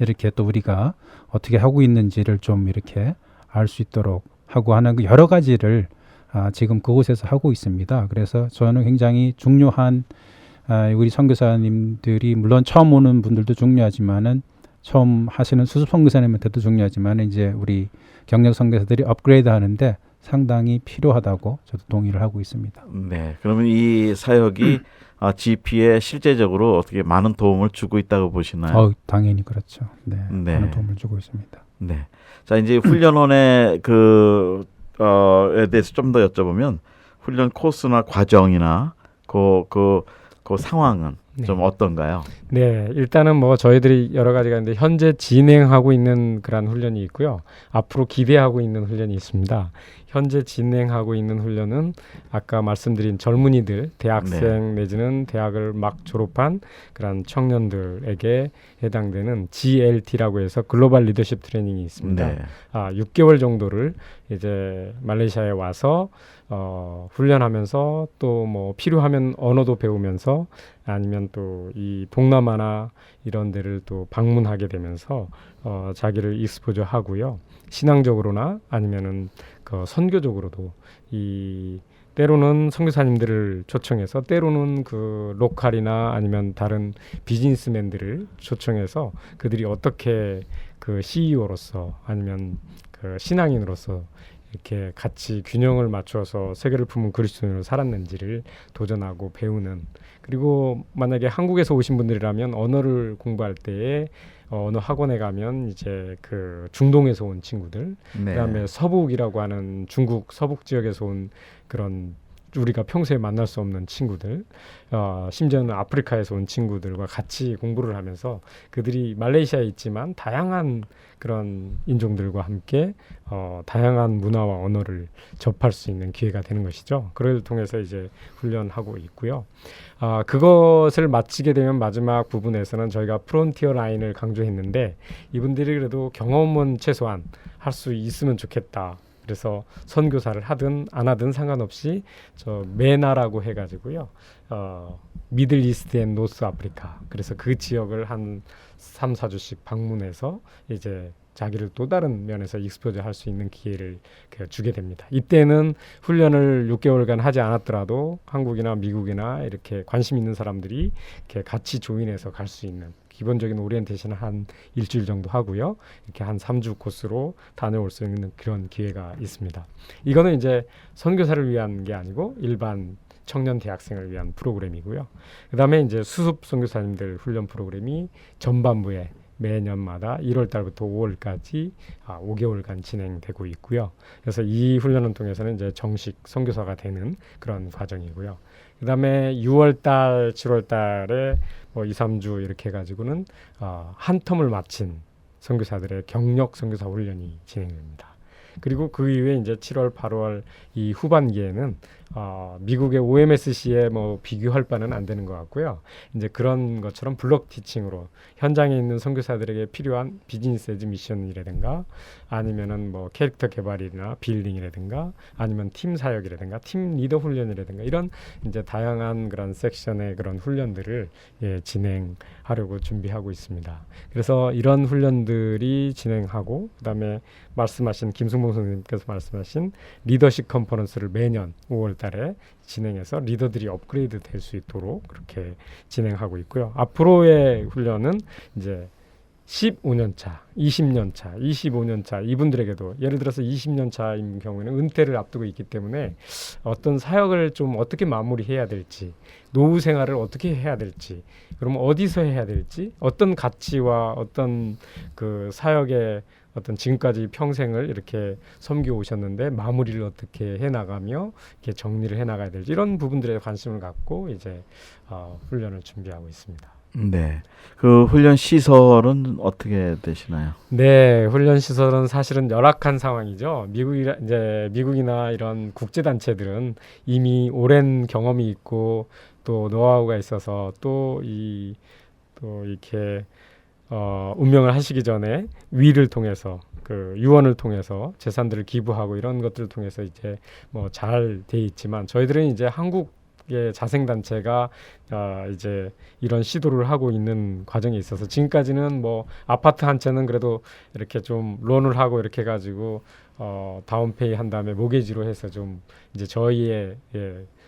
이렇게 또 우리가 어떻게 하고 있는지를 좀 이렇게 알 수 있도록 하고 하는 그 여러 가지를 지금 그곳에서 하고 있습니다. 그래서 저는 굉장히 중요한 우리 선교사님들이 물론 처음 오는 분들도 중요하지만은 처음 하시는 수습 선교사님한테도 중요하지만 이제 우리 경력 선교사들이 업그레이드 하는데 상당히 필요하다고 저도 동의를 하고 있습니다. 네. 그러면 이 사역이 GP에 실제적으로 어떻게 많은 도움을 주고 있다고 보시나요? 당연히 그렇죠. 네, 네. 많은 도움을 주고 있습니다. 네. 자, 이제 훈련원의 에 대해서 좀 더 여쭤보면 훈련 코스나 과정이나 그 상황은 네. 좀 어떤가요? 네, 일단은 뭐 저희들이 여러 가지가 있는데 현재 진행하고 있는 그런 훈련이 있고요. 앞으로 기대하고 있는 훈련이 있습니다. 현재 진행하고 있는 훈련은 아까 말씀드린 젊은이들, 대학생 내지는 대학을 막 졸업한 그런 청년들에게 해당되는 GLT라고 해서 글로벌 리더십 트레이닝이 있습니다. 네. 6개월 정도를 이제 말레이시아에 와서 훈련하면서 또 뭐 필요하면 언어도 배우면서 아니면 또 이 동남아나 이런 데를 또 방문하게 되면서 자기를 익스포저 하고요. 신앙적으로나 아니면은 그 선교적으로도 이 때로는 선교사님들을 초청해서 때로는 그 로컬이나 아니면 다른 비즈니스맨들을 초청해서 그들이 어떻게 그 CEO로서 아니면 그 신앙인으로서 이렇게 같이 균형을 맞춰서 세계를 품은 그리스도인으로 살았는지를 도전하고 배우는, 그리고 만약에 한국에서 오신 분들이라면 언어를 공부할 때에 언어 학원에 가면 이제 그 중동에서 온 친구들, 네. 그다음에 서북이라고 하는 중국 서북 지역에서 온 그런 우리가 평소에 만날 수 없는 친구들, 심지어는 아프리카에서 온 친구들과 같이 공부를 하면서 그들이 말레이시아에 있지만 다양한 그런 인종들과 함께 다양한 문화와 언어를 접할 수 있는 기회가 되는 것이죠. 그걸 통해서 이제 훈련하고 있고요. 그것을 마치게 되면 마지막 부분에서는 저희가 프론티어 라인을 강조했는데, 이분들이 그래도 경험은 최소한 할 수 있으면 좋겠다. 그래서 선교사를 하든 안 하든 상관없이 저 메나라고 해가지고요, 미들 이스트 앤 노스 아프리카, 그래서 그 지역을 한 3, 4주씩 방문해서 이제 자기를 또 다른 면에서 익스포저 할 수 있는 기회를 주게 됩니다. 이때는 훈련을 6개월간 하지 않았더라도 한국이나 미국이나 이렇게 관심 있는 사람들이 이렇게 같이 조인해서 갈 수 있는 기본적인 오리엔테이션을 한 일주일 정도 하고요. 이렇게 한 3주 코스로 다녀올 수 있는 그런 기회가 있습니다. 이거는 이제 선교사를 위한 게 아니고 일반 청년 대학생을 위한 프로그램이고요. 그다음에 이제 수습 선교사님들 훈련 프로그램이 전반부에 매년마다 1월 달부터 5월까지 5개월간 진행되고 있고요. 그래서 이 훈련을 통해서는 이제 정식 선교사가 되는 그런 과정이고요. 그다음에 6월 달, 7월 달에 뭐 2, 3주 이렇게 해가지고는 한 텀을 마친 선교사들의 경력 선교사 훈련이 진행됩니다. 그리고 그 이후에 이제 7월, 8월 이 후반기에는 미국의 OMSC에 뭐 비교할 바는 안 되는 것 같고요. 이제 그런 것처럼 블록 티칭으로 현장에 있는 선교사들에게 필요한 비즈니스 에즈 미션이라든가 아니면은 뭐 캐릭터 개발이나 빌딩이라든가 아니면 팀 사역이라든가 팀 리더 훈련이라든가 이런 이제 다양한 그런 섹션의 그런 훈련들을 진행하려고 준비하고 있습니다. 그래서 이런 훈련들이 진행하고 그다음에 말씀하신 김승봉 선생님께서 말씀하신 리더십 컨퍼런스를 매년 5월 달에 진행해서 리더들이 업그레이드 될 수 있도록 그렇게 진행하고 있고요. 앞으로의 훈련은 이제 15년 차, 20년 차, 25년 차 이분들에게도 예를 들어서 20년 차인 경우에는 은퇴를 앞두고 있기 때문에 어떤 사역을 좀 어떻게 마무리해야 될지, 노후 생활을 어떻게 해야 될지, 그러면 어디서 해야 될지, 어떤 가치와 어떤 그 사역의 어떤 지금까지 평생을 이렇게 섬겨 오셨는데 마무리를 어떻게 해나가며 이렇게 정리를 해나가야 될지 이런 부분들에 관심을 갖고 이제 훈련을 준비하고 있습니다. 네. 그 훈련 시설은 어떻게 되시나요? 네, 훈련 시설은 사실은 열악한 상황이죠. 미국이나 이런 국제 단체들은 이미 오랜 경험이 있고 또 노하우가 있어서 또 이렇게 운명을 하시기 전에 위를 통해서 그 유언을 통해서 재산들을 기부하고 이런 것들을 통해서 이제 뭐 잘 돼 있지만 저희들은 이제 한국의 자생단체가 이제 이런 시도를 하고 있는 과정에 있어서 지금까지는 뭐 아파트 한 채는 그래도 이렇게 좀 론을 하고 이렇게 해가지고 다운페이 한 다음에 모게지로 해서 좀 이제 저희의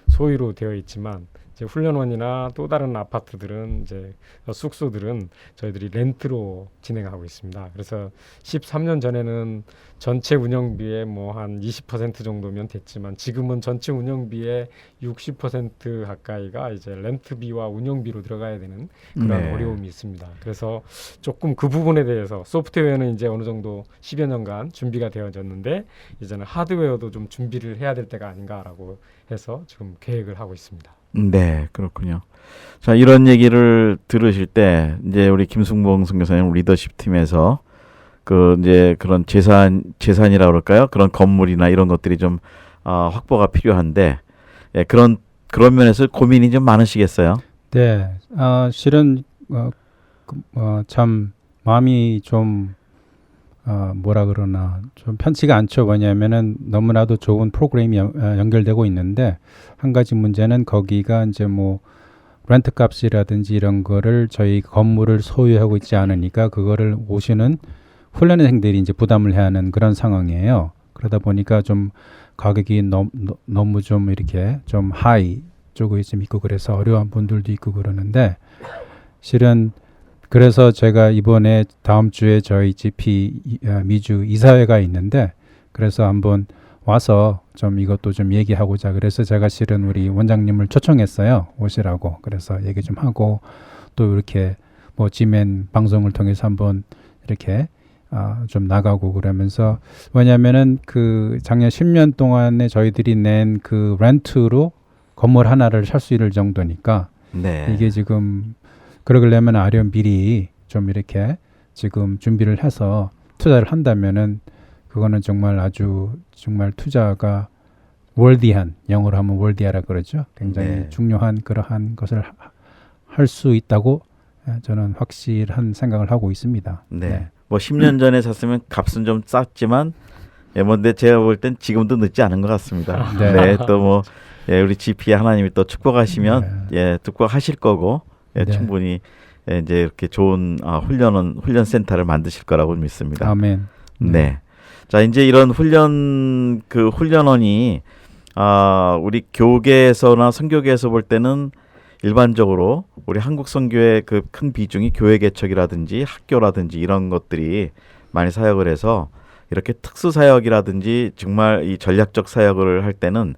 소유로 되어 있지만 이제 훈련원이나 또 다른 아파트들은 이제 숙소들은 저희들이 렌트로 진행하고 있습니다. 그래서 13년 전에는 전체 운영비의 뭐 한 20% 정도면 됐지만 지금은 전체 운영비의 60% 가까이가 이제 렌트비와 운영비로 들어가야 되는 그런 네. 어려움이 있습니다. 그래서 조금 그 부분에 대해서 소프트웨어는 이제 어느 정도 10여 년간 준비가 되어졌는데 이제는 하드웨어도 좀 준비를 해야 될 때가 아닌가라고 해서 지금 계획을 하고 있습니다. 네, 그렇군요. 자, 이런 얘기를 들으실 때 이제 우리 김승봉 선교사님 리더십 팀에서 그 이제 그런 재산이라 그럴까요? 그런 건물이나 이런 것들이 좀 확보가 필요한데 그런 면에서 고민이 좀 많으시겠어요? 네, 실은 참 마음이 좀 뭐라 그러나 좀 편치가 않죠. 왜냐하면은 너무나도 좋은 프로그램이 연결되고 있는데 한 가지 문제는 거기가 이제 뭐 렌트 값이라든지 이런 거를 저희 건물을 소유하고 있지 않으니까 그거를 오시는 훈련생들이 이제 부담을 해야 하는 그런 상황이에요. 그러다 보니까 좀 가격이 너무 좀 이렇게 좀 하이 쪽에 좀 있고 그래서 어려운 분들도 있고 그러는데 실은 그래서 제가 이번에 다음 주에 저희 GP 미주 이사회가 있는데 그래서 한번 와서 좀 이것도 좀 얘기하고자 그래서 제가 실은 우리 원장님을 초청했어요. 오시라고. 그래서 얘기 좀 하고 또 이렇게 뭐 지멘 방송을 통해서 한번 이렇게 좀 나가고 그러면서 왜냐면은 그 작년 10년 동안에 저희들이 낸 그 렌트로 건물 하나를 살 수 있을 정도니까 네. 이게 지금 그러려면 아련 미리 좀 이렇게 지금 준비를 해서 투자를 한다면은 그거는 정말 아주 정말 투자가 월디한 영어로 하면 월디하라 그러죠. 굉장히 네. 중요한 그러한 것을 할 수 있다고 저는 확실한 생각을 하고 있습니다. 네. 뭐 10년 전에 샀으면 값은 좀 쌌지만 근데 제가 볼 땐 지금도 늦지 않은 것 같습니다. 네. 네. 또 뭐 우리 GP 하나님이 또 축복하시면 축복하실 거고 네. 충분히 이제 이렇게 좋은 훈련 센터를 만드실 거라고 믿습니다. 아멘. 네. 자, 이제 이런 훈련원이 우리 교계에서나 선교계에서 볼 때는 일반적으로 우리 한국 선교의 그 큰 비중이 교회 개척이라든지 학교라든지 이런 것들이 많이 사역을 해서 이렇게 특수 사역이라든지 정말 이 전략적 사역을 할 때는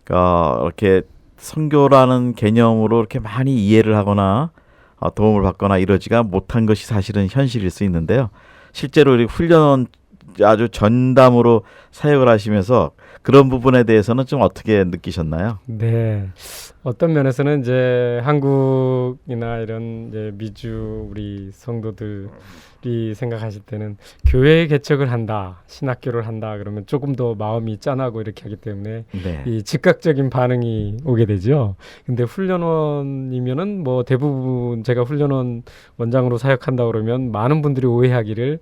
이렇게 선교라는 개념으로 이렇게 많이 이해를 하거나 도움을 받거나 이러지가 못한 것이 사실은 현실일 수 있는데요. 실제로 우리 훈련 아주 전담으로 사역을 하시면서 그런 부분에 대해서는 좀 어떻게 느끼셨나요? 네. 어떤 면에서는 이제 한국이나 이런 이제 미주 우리 성도들이 생각하실 때는 교회 개척을 한다, 신학교를 한다 그러면 조금 더 마음이 짠하고 이렇게 하기 때문에 네. 이 즉각적인 반응이 오게 되죠. 근데 훈련원이면은 뭐 대부분 제가 훈련원 원장으로 사역한다 그러면 많은 분들이 오해하기를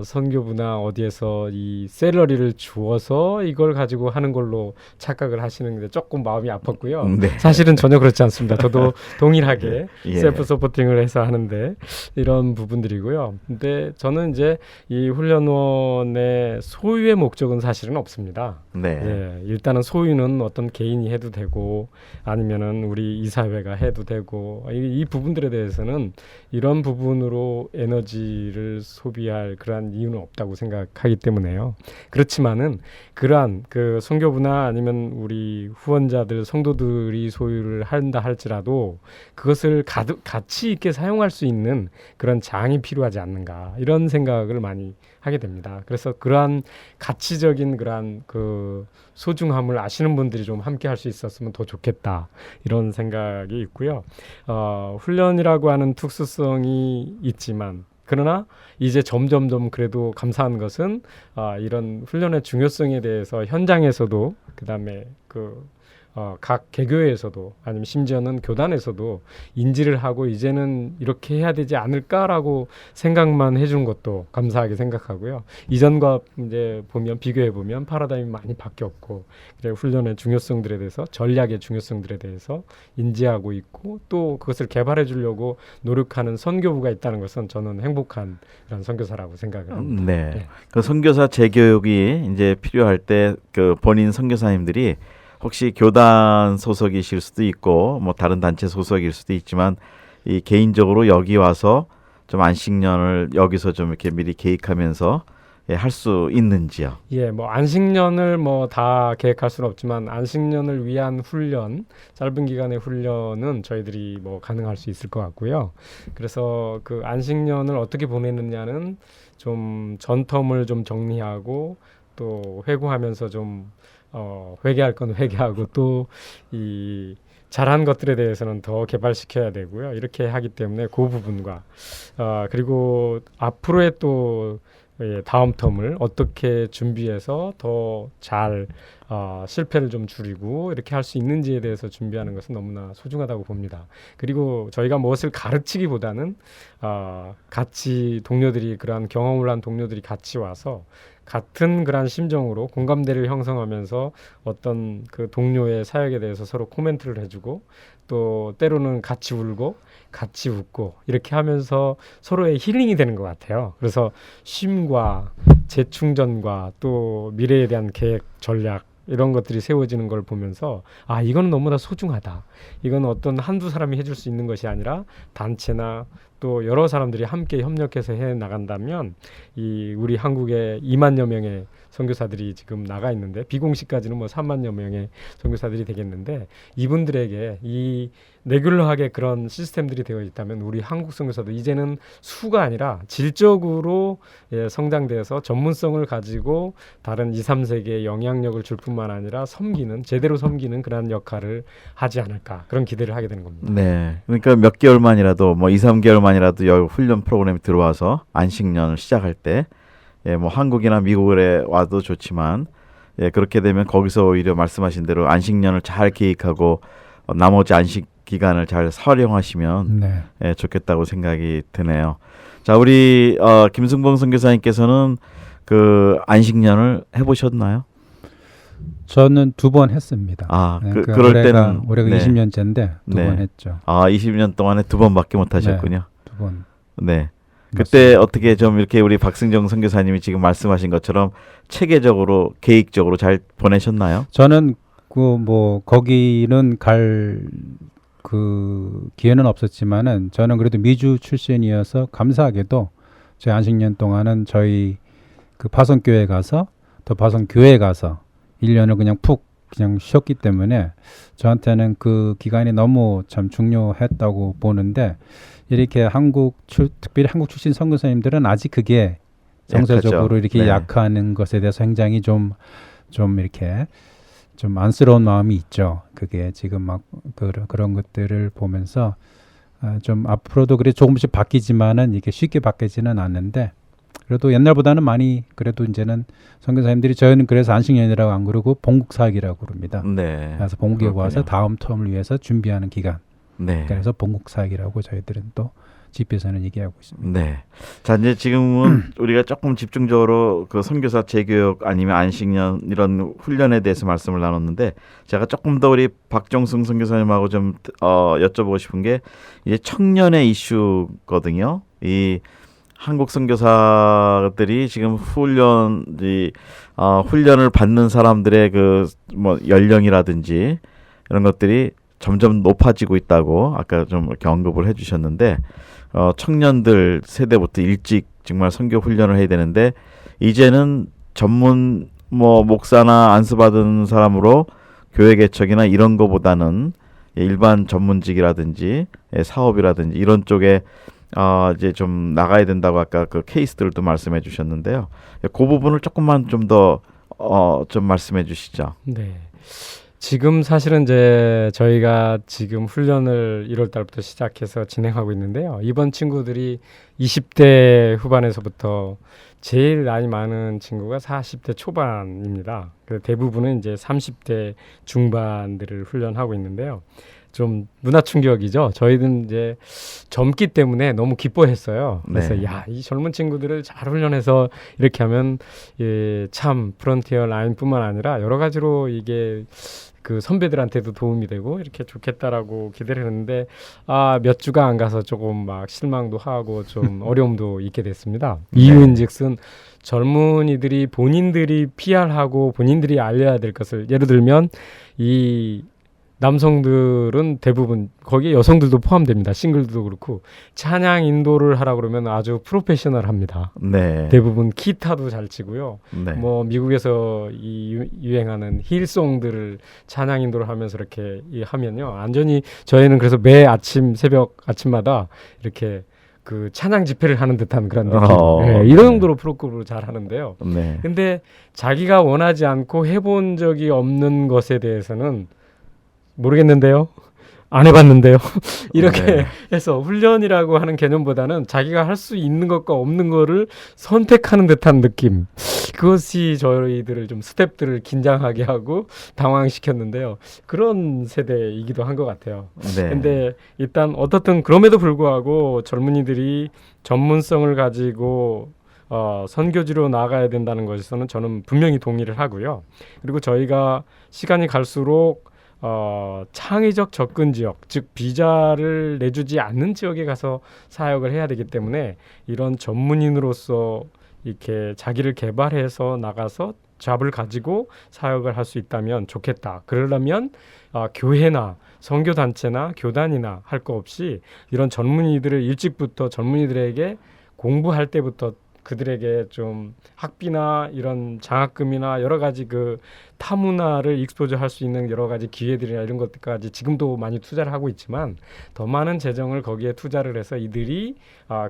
선교부나 어디에서 이 샐러리를 주어서 이걸 가지고 하는 걸로 착각을 하시는데 조금 마음이 아팠고요. 네. 사실은 전혀 그렇지 않습니다. 저도 동일하게 예. 셀프 서포팅을 해서 하는데 이런 부분들이고요. 근데 저는 이제 이 훈련원의 소유의 목적은 사실은 없습니다. 네. 예, 일단은 소유는 어떤 개인이 해도 되고 아니면은 우리 이사회가 해도 되고 이 부분들에 대해서는 이런 부분으로 에너지를 소비할 그러한 이유는 없다고 생각하기 때문에요. 그렇지만은 그러한 그 선교부나 아니면 우리 후원자들 성도들이 소유를 한다 할지라도 그것을 가치 있게 사용할 수 있는 그런 장이 필요하지 않는가 이런 생각을 많이 하게 됩니다. 그래서 그러한 가치적인 그러한 그 소중함을 아시는 분들이 좀 함께 할 수 있었으면 더 좋겠다 이런 생각이 있고요. 훈련이라고 하는 특수성이 있지만 그러나 이제 점점점 그래도 감사한 것은 이런 훈련의 중요성에 대해서 현장에서도 그다음에 각 개교회에서도 아니면 심지어는 교단에서도 인지를 하고 이제는 이렇게 해야 되지 않을까라고 생각만 해준 것도 감사하게 생각하고요. 이전과 이제 비교해 보면 파라다임이 많이 바뀌었고 그래 훈련의 중요성들에 대해서 전략의 중요성들에 대해서 인지하고 있고 또 그것을 개발해 주려고 노력하는 선교부가 있다는 것은 저는 행복한 그런 선교사라고 생각을 합니다. 네. 네. 그 선교사 재교육이 이제 필요할 때 그 본인 선교사님들이 혹시 교단 소속이실 수도 있고 뭐 다른 단체 소속일 수도 있지만 이 개인적으로 여기 와서 좀 안식년을 여기서 좀 이렇게 미리 계획하면서 할 수 있는지요? 예, 뭐 안식년을 뭐 다 계획할 수는 없지만 안식년을 위한 훈련, 짧은 기간의 훈련은 저희들이 뭐 가능할 수 있을 것 같고요. 그래서 그 안식년을 어떻게 보내느냐는 좀 전텀을 좀 정리하고 또 회고하면서 좀 회개할 건 회개하고 또 이 잘한 것들에 대해서는 더 개발시켜야 되고요. 이렇게 하기 때문에 그 부분과 그리고 앞으로의 또 다음 텀을 어떻게 준비해서 더 잘 실패를 좀 줄이고 이렇게 할 수 있는지에 대해서 준비하는 것은 너무나 소중하다고 봅니다. 그리고 저희가 무엇을 가르치기보다는 같이 동료들이 그러한 경험을 한 동료들이 같이 와서 같은 그런 심정으로 공감대를 형성하면서 어떤 그 동료의 사역에 대해서 서로 코멘트를 해주고 또 때로는 같이 울고 같이 웃고 이렇게 하면서 서로의 힐링이 되는 것 같아요. 그래서 쉼과 재충전과 또 미래에 대한 계획, 전략 이런 것들이 세워지는 걸 보면서 이건 너무나 소중하다. 이건 어떤 한두 사람이 해줄 수 있는 것이 아니라 단체나 또 여러 사람들이 함께 협력해서 해 나간다면 이 우리 한국에 2만여 명의 선교사들이 지금 나가 있는데 비공식까지는 뭐 3만여 명의 선교사들이 되겠는데 이분들에게 이 레귤러하게 그런 시스템들이 되어 있다면 우리 한국 선교사도 이제는 수가 아니라 질적으로 성장돼서 전문성을 가지고 다른 2, 3세계에 영향력을 줄 뿐만 아니라 제대로 섬기는 그런 역할을 하지 않을까 그런 기대를 하게 되는 겁니다. 네. 그러니까 몇 개월만이라도 뭐 2, 3개월만이라도 여기 훈련 프로그램에 들어와서 안식년을 시작할 때 뭐 한국이나 미국에 와도 좋지만 그렇게 되면 거기서 오히려 말씀하신 대로 안식년을 잘 계획하고 나머지 안식 기간을 잘 활용하시면 네. 좋겠다고 생각이 드네요. 자, 우리 김승봉 선교사님께서는 그 안식년을 해보셨나요? 저는 2번 했습니다. 네, 그럴 때는 올해가 20년째인데 2번 했죠. 20년 동안에 2번밖에 못 하셨군요. 네, 2번. 네. 그때 어떻게 좀 이렇게 우리 박승정 선교사님이 지금 말씀하신 것처럼 체계적으로 계획적으로 잘 보내셨나요? 저는 거기는 갈 기회는 없었지만은 저는 그래도 미주 출신이어서 감사하게도 제 안식년 동안은 저희 그 파송교회 가서 또 파송교회 가서 1년을 그냥 쉬었기 때문에 저한테는 그 기간이 너무 참 중요했다고 보는데 이렇게 특별히 한국 출신 선교사님들은 아직 그게 정서적으로 약하죠. 이렇게 약하는 것에 대해서 굉장히 좀 이렇게 좀 안쓰러운 마음이 있죠. 그게 지금 막 그런 것들을 보면서 좀 앞으로도 그래 조금씩 바뀌지만은 이게 쉽게 바뀌지는 않는데 그래도 옛날보다는 많이 그래도 이제는 선교사님들이 저희는 그래서 안식년이라고 안 그러고 본국사역이라고 그럽니다. 네. 그래서 본국에 와서 다음 텀을 위해서 준비하는 기간. 네. 그래서 본국사역이라고 저희들은 또 집에서는 얘기하고 있습니다. 네. 자, 이제 지금은 우리가 조금 집중적으로 그 선교사 재교육 아니면 안식년 이런 훈련에 대해서 말씀을 나눴는데 제가 조금 더 우리 박정승 선교사님하고 좀 여쭤보고 싶은 게 이제 청년의 이슈거든요. 이 한국 선교사들이 지금 훈련을 받는 사람들의 그 뭐 연령이라든지 이런 것들이 점점 높아지고 있다고 아까 좀 이렇게 언급을 해주셨는데 청년들 세대부터 일찍 정말 선교 훈련을 해야 되는데 이제는 전문 목사나 안수받은 사람으로 교회 개척이나 이런 거보다는 일반 전문직이라든지 사업이라든지 이런 쪽에 이제 좀 나가야 된다고 아까 그 케이스들도 말씀해 주셨는데요. 그 부분을 조금만 좀 더 좀 말씀해 주시죠. 네. 지금 사실은 이제 저희가 지금 훈련을 1월 달부터 시작해서 진행하고 있는데요. 이번 친구들이 20대 후반에서부터 제일 나이 많은 친구가 40대 초반입니다. 대부분은 이제 30대 중반들을 훈련하고 있는데요. 좀 문화 충격이죠. 저희는 이제 젊기 때문에 너무 기뻐했어요. 그래서 네. 이 젊은 친구들을 잘 훈련해서 이렇게 하면 참 프론티어 라인뿐만 아니라 여러 가지로 이게 그 선배들한테도 도움이 되고 이렇게 좋겠다라고 기대를 했는데 몇 주가 안 가서 조금 막 실망도 하고 좀 어려움도 있게 됐습니다. 네. 이유인즉슨 젊은이들이 본인들이 PR하고 본인들이 알려야 될 것을 예를 들면 이 남성들은 대부분 거기에 여성들도 포함됩니다. 싱글도 그렇고 찬양 인도를 하라 그러면 아주 프로페셔널합니다. 네. 대부분 기타도 잘 치고요. 네. 뭐 미국에서 유행하는 힐송들을 찬양 인도를 하면서 이렇게 하면요. 완전히 저희는 그래서 매 아침 새벽 아침마다 이렇게 그 찬양 집회를 하는 듯한 그런 느낌. 이런 정도로 프로급으로 잘 하는데요. 네. 근데 자기가 원하지 않고 해본 적이 없는 것에 대해서는 모르겠는데요. 안 해봤는데요. 이렇게 네. 해서 훈련이라고 하는 개념보다는 자기가 할 수 있는 것과 없는 거를 선택하는 듯한 느낌. 그것이 저희들을 좀 스태프들을 긴장하게 하고 당황시켰는데요. 그런 세대이기도 한 것 같아요. 네. 근데 일단 어떻든 그럼에도 불구하고 젊은이들이 전문성을 가지고 선교지로 나가야 된다는 것에서는 저는 분명히 동의를 하고요. 그리고 저희가 시간이 갈수록 창의적 접근 지역, 즉 비자를 내주지 않는 지역에 가서 사역을 해야 되기 때문에 이런 전문인으로서 이렇게 자기를 개발해서 나가서 잡을 가지고 사역을 할 수 있다면 좋겠다. 그러려면 교회나 선교단체나 교단이나 할 거 없이 이런 젊은이들을 일찍부터 젊은이들에게 공부할 때부터 그들에게 좀 학비나 이런 장학금이나 여러 가지 그 타문화를 익스포즈 할 수 있는 여러 가지 기회들이나 이런 것들까지 지금도 많이 투자를 하고 있지만 더 많은 재정을 거기에 투자를 해서 이들이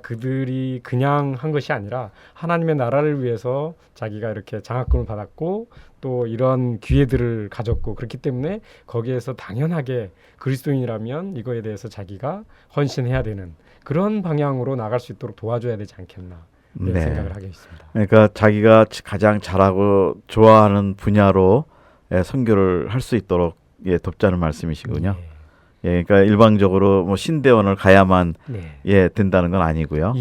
그들이 그냥 한 것이 아니라 하나님의 나라를 위해서 자기가 이렇게 장학금을 받았고 또 이런 기회들을 가졌고 그렇기 때문에 거기에서 당연하게 그리스도인이라면 이거에 대해서 자기가 헌신해야 되는 그런 방향으로 나갈 수 있도록 도와줘야 되지 않겠나. 네. 생각을 하게 있습니다. 그러니까 자기가 가장 잘하고 좋아하는 분야로 선교를 할 수 있도록 돕자는 말씀이시군요. 그러니까 일방적으로 뭐 신대원을 가야만 된다는 건 아니고요.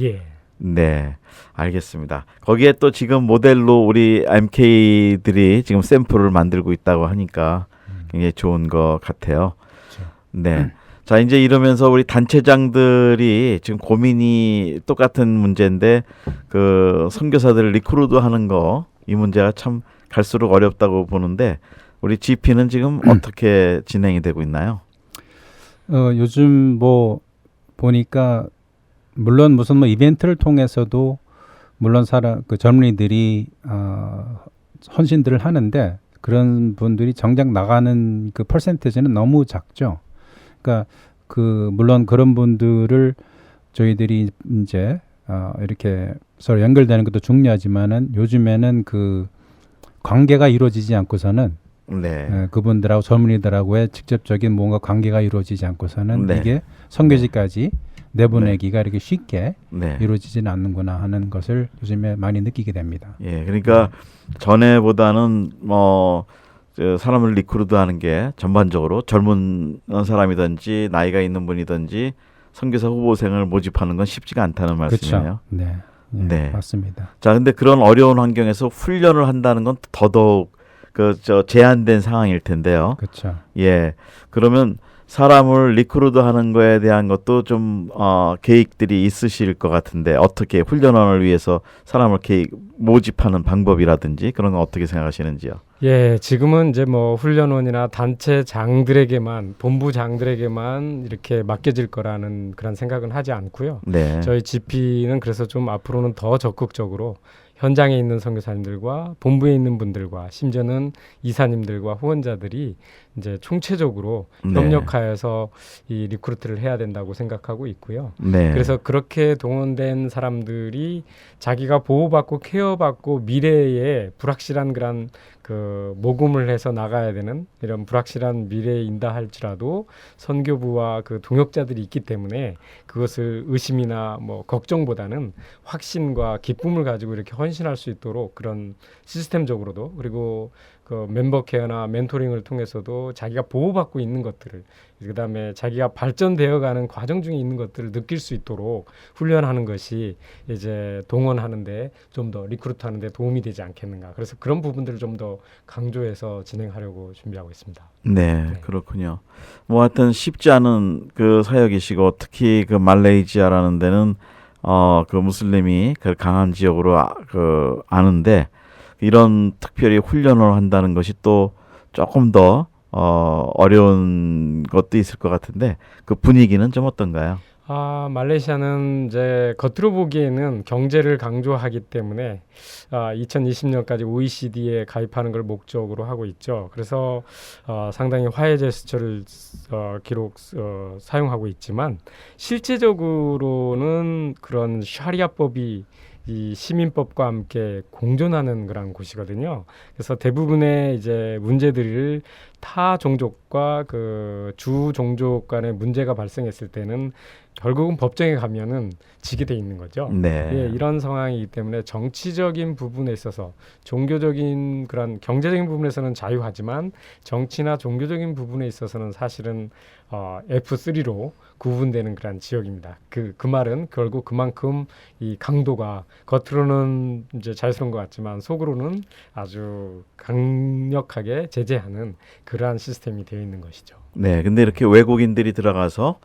네, 알겠습니다. 거기에 또 지금 모델로 우리 MK들이 지금 샘플을 만들고 있다고 하니까 굉장히 좋은 것 같아요. 그렇죠. 네. 자, 이제 이러면서 우리 단체장들이 지금 고민이 똑같은 문제인데 그 선교사들을 리크루트하는 거 이 문제가 참 갈수록 어렵다고 보는데 우리 GP는 지금 어떻게 진행이 되고 있나요? 요즘 뭐 보니까 물론 무슨 뭐 이벤트를 통해서도 물론 그 젊은이들이 헌신들을 하는데 그런 분들이 정작 나가는 그 퍼센티지는 너무 작죠. 그러니까 물론 그런 분들을 저희들이 이제 이렇게 서로 연결되는 것도 중요하지만은 요즘에는 그 관계가 이루어지지 않고서는 그분들하고 젊은이들하고의 직접적인 뭔가 관계가 이루어지지 않고서는 이게 선교지까지 내보내기가 이렇게 쉽게 이루어지지는 않는구나 하는 것을 요즘에 많이 느끼게 됩니다. 예, 그러니까 전에보다는 사람을 리크루트하는 게 전반적으로 젊은 사람이든지 나이가 있는 분이든지 선교사 후보생을 모집하는 건 쉽지가 않다는 말씀이에요. 그렇죠. 네, 맞습니다. 자, 근데 그런 어려운 환경에서 훈련을 한다는 건 더더욱 제한된 상황일 텐데요. 그렇죠. 예, 그러면 사람을 리크루트하는 거에 대한 것도 좀 계획들이 있으실 것 같은데 어떻게 훈련원을 위해서 사람을 모집하는 방법이라든지 그런 건 어떻게 생각하시는지요? 예, 지금은 이제 뭐 훈련원이나 단체장들에게만 본부장들에게만 이렇게 맡겨질 거라는 그런 생각은 하지 않고요. 저희 GP는 그래서 좀 앞으로는 더 적극적으로 현장에 있는 선교사님들과 본부에 있는 분들과 심지어는 이사님들과 후원자들이 이제 총체적으로 협력하여서 이 리크루트를 해야 된다고 생각하고 있고요. 그래서 그렇게 동원된 사람들이 자기가 보호받고 케어받고 미래에 불확실한 그런 그 모금을 해서 나가야 되는 이런 불확실한 미래인다 할지라도 선교부와 그 동역자들이 있기 때문에 그것을 의심이나 뭐 걱정보다는 확신과 기쁨을 가지고 이렇게 헌신할 수 있도록 그런 시스템적으로도 그리고 그 멤버 케어나 멘토링을 통해서도 자기가 보호받고 있는 것들을 그다음에 자기가 발전되어가는 과정 중에 있는 것들을 느낄 수 있도록 훈련하는 것이 이제 동원하는데 좀 더 리크루트하는데 도움이 되지 않겠는가. 그래서 그런 부분들을 좀 더 강조해서 진행하려고 준비하고 있습니다. 네, 그렇군요. 뭐 하여튼 쉽지 않은 그 사역이시고 특히 그 말레이시아라는 데는 그 무슬림이 그 강한 지역으로 아는데 이런 특별히 훈련을 한다는 것이 또 조금 더 어려운 것도 있을 것 같은데 그 분위기는 좀 어떤가요? 말레이시아는 이제 겉으로 보기에는 경제를 강조하기 때문에 2020년까지 OECD에 가입하는 걸 목적으로 하고 있죠. 그래서 상당히 화해 제스처를 사용하고 있지만 실제적으로는 그런 샤리아법이 이 시민법과 함께 공존하는 그런 곳이거든요. 그래서 대부분의 이제 문제들을 타 종족과 그 주 종족 간의 문제가 발생했을 때는 결국은 법정에 가면은 지게 돼 있는 거죠. 네. 예, 이런 상황이기 때문에 정치적인 부분에 있어서 종교적인 그런 경제적인 부분에서는 자유하지만 정치나 종교적인 부분에 있어서는 사실은 F3로 구분되는 그런 지역입니다. 그 말은 결국 그만큼 이 강도가 겉으로는 이제 자유스러운 것 같지만 속으로는 아주 강력하게 제재하는 그러한 시스템이 되어 있는 것이죠. 네. 근데 이렇게 외국인들이 들어가서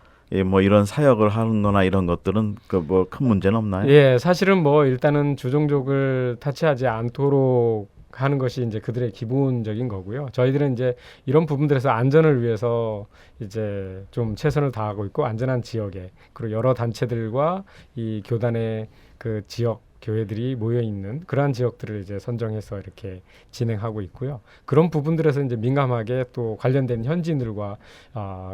뭐 이런 사역을 하는 거나 이런 것들은 그 뭐 큰 문제는 없나요? 예, 사실은 뭐 일단은 주종족을 타치하지 않도록 하는 것이 이제 그들의 기본적인 거고요. 저희들은 이제 이런 부분들에서 안전을 위해서 이제 좀 최선을 다하고 있고 안전한 지역에 그리고 여러 단체들과 이 교단의 그 지역 교회들이 모여 있는 그러한 지역들을 이제 선정해서 이렇게 진행하고 있고요. 그런 부분들에서 이제 민감하게 또 관련된 현지인들과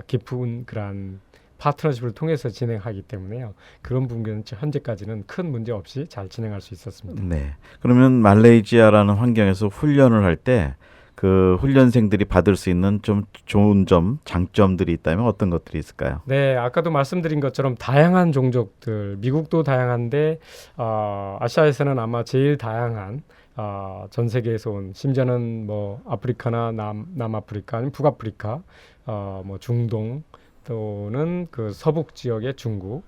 깊은 그러한 파트너십을 통해서 진행하기 때문에요. 그런 부분은 현재까지는 큰 문제 없이 잘 진행할 수 있었습니다. 네. 그러면 말레이시아라는 환경에서 훈련을 할 때 그 훈련생들이 받을 수 있는 좀 좋은 점, 장점들이 있다면 어떤 것들이 있을까요? 네, 아까도 말씀드린 것처럼 다양한 종족들, 미국도 다양한데 아시아에서는 아마 제일 다양한 전 세계에서 온 심지어는 뭐 아프리카나 남아프리카, 아니면 북아프리카, 뭐 중동 또는 그 서북 지역의 중국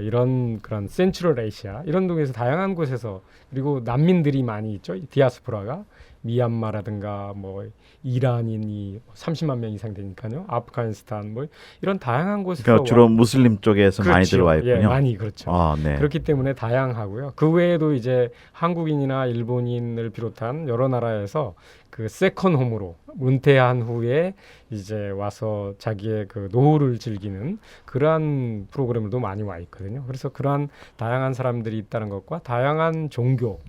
이런 그런 센트럴 아시아 이런 동에서 다양한 곳에서 그리고 난민들이 많이 있죠. 디아스포라가 미얀마라든가 뭐 이란인이 30만 명 이상 되니까요. 아프가니스탄 뭐 이런 다양한 곳에서 그러니까 주로 무슬림 쪽에서 많이 그렇죠. 들어와 있군요. 예, 많이 그렇죠. 네. 그렇기 때문에 다양하고요. 그 외에도 이제 한국인이나 일본인을 비롯한 여러 나라에서 그 세컨 홈으로 은퇴한 후에 이제 와서 자기의 그 노후를 즐기는 그러한 프로그램들도 많이 와 있거든요. 그래서 그러한 다양한 사람들이 있다는 것과 다양한 종교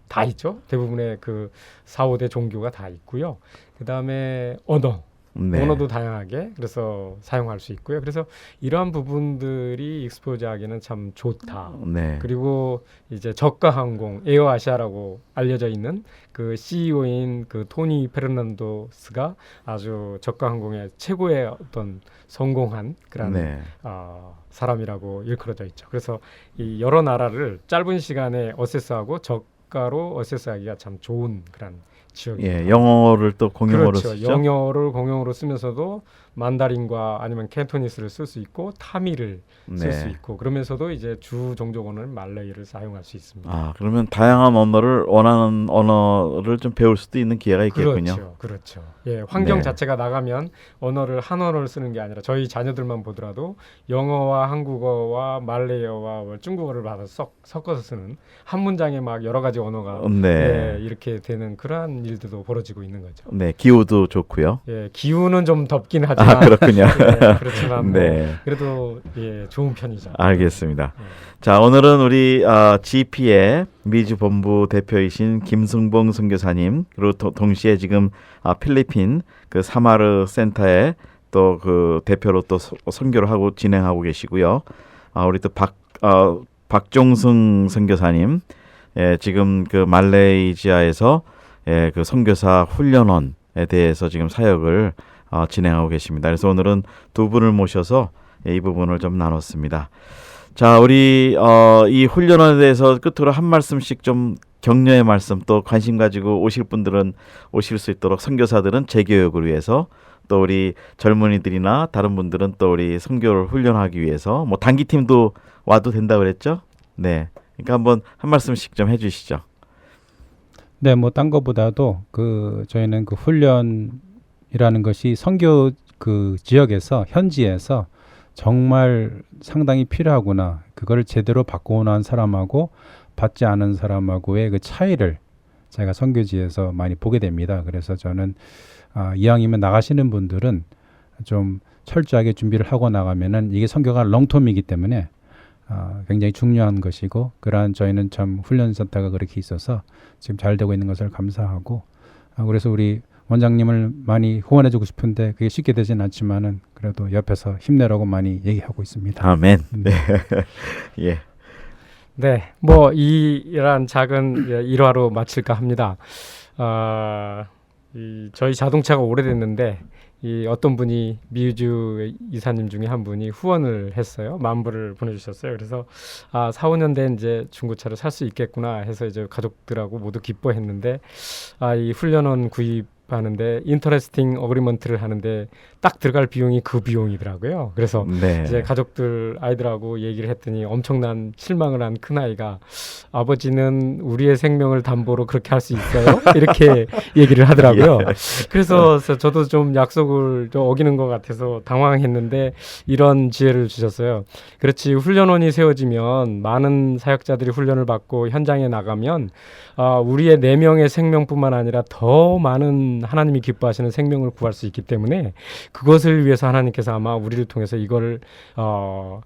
다 있죠. 대부분의 그 4, 5대 종교가 다 있고요. 그다음에 언어도 다양하게 그래서 사용할 수 있고요. 그래서 이러한 부분들이 익스포즈하기는 참 좋다. 네. 그리고 이제 저가 항공 에어아시아라고 알려져 있는 그 CEO인 그 토니 페르난도스가 아주 저가 항공의 최고의 어떤 성공한 그런 사람이라고 일컬어져 있죠. 그래서 이 여러 나라를 짧은 시간에 어세스하고 저가로 어세스하기가 참 좋은 그런 지역입니다. 예, 영어를 또 공용어로 그렇죠. 쓰죠. 영어를 공용어로 쓰면서도 만다린과 아니면 캔토니스를 쓸 수 있고 타미를 쓸 수 있고 그러면서도 이제 주 종족어는 말레이를 사용할 수 있습니다. 그러면 다양한 언어를 원하는 언어를 좀 배울 수도 있는 기회가 있겠군요. 그렇죠. 예, 환경 자체가 나가면 한 언어를 쓰는 게 아니라 저희 자녀들만 보더라도 영어와 한국어와 말레이어와 중국어를 받아서 섞어서 쓰는 한 문장에 막 여러 가지 언어가 이렇게 되는 그러한 일들도 벌어지고 있는 거죠. 네, 기후도 좋고요. 예, 기후는 좀 덥긴 하지만 그렇군요. 그렇지만 뭐 그래도 좋은 편이죠. 알겠습니다. 자, 오늘은 우리 GP의 미주 본부 대표이신 김승봉 선교사님 그리고 동시에 지금 필리핀 그 사마르 센터에 또 그 대표로 또 선교를 하고 진행하고 계시고요. 우리 또 박종승 선교사님 지금 그 말레이시아에서 그 선교사 훈련원에 대해서 지금 사역을 진행하고 계십니다. 그래서 오늘은 두 분을 모셔서 이 부분을 좀 나눴습니다. 자, 우리 이 훈련원에 대해서 끝으로 한 말씀씩 좀 격려의 말씀 또 관심 가지고 오실 분들은 오실 수 있도록 선교사들은 재교육을 위해서 또 우리 젊은이들이나 다른 분들은 또 우리 선교를 훈련하기 위해서 뭐 단기팀도 와도 된다 그랬죠? 네. 그러니까 한번 한 말씀씩 좀 해주시죠. 네, 뭐 딴 거보다도 저희는 그 훈련이라는 것이 선교 그 지역에서 현지에서 정말 상당히 필요하구나. 그걸 제대로 받고 난 사람하고 받지 않은 사람하고의 그 차이를 제가 선교지에서 많이 보게 됩니다. 그래서 저는 이왕이면 나가시는 분들은 좀 철저하게 준비를 하고 나가면은 이게 선교가 롱텀이기 때문에 굉장히 중요한 것이고 저희는 참 훈련센터가 그렇게 있어서 지금 잘 되고 있는 것을 감사하고 그래서 우리 원장님을 많이 후원해주고 싶은데 그게 쉽게 되진 않지만은 그래도 옆에서 힘내라고 많이 얘기하고 있습니다. 아멘. 네. 예. 네, 뭐 이런 작은 일화로 마칠까 합니다. 저희 자동차가 오래됐는데 이 어떤 분이 미우주 이사님 중에 한 분이 후원을 했어요. 10,000불을 보내주셨어요. 그래서 4, 5년 된 이제 중고차를 살 수 있겠구나 해서 이제 가족들하고 모두 기뻐했는데 이 훈련원 구입하는데 인터레스팅 어그리먼트를 하는데 딱 들어갈 비용이 그 비용이더라고요. 그래서 네. 이제 가족들 아이들하고 얘기를 했더니 엄청난 실망을 한 큰아이가 아버지는 우리의 생명을 담보로 그렇게 할 수 있어요? 이렇게 얘기를 하더라고요. 그래서 저도 좀 약속을 좀 어기는 것 같아서 당황했는데 이런 지혜를 주셨어요. 그렇지, 훈련원이 세워지면 많은 사역자들이 훈련을 받고 현장에 나가면 우리의 4명의 생명뿐만 아니라 더 많은 하나님이 기뻐하시는 생명을 구할 수 있기 때문에 그것을 위해서 하나님께서 아마 우리를 통해서 이거를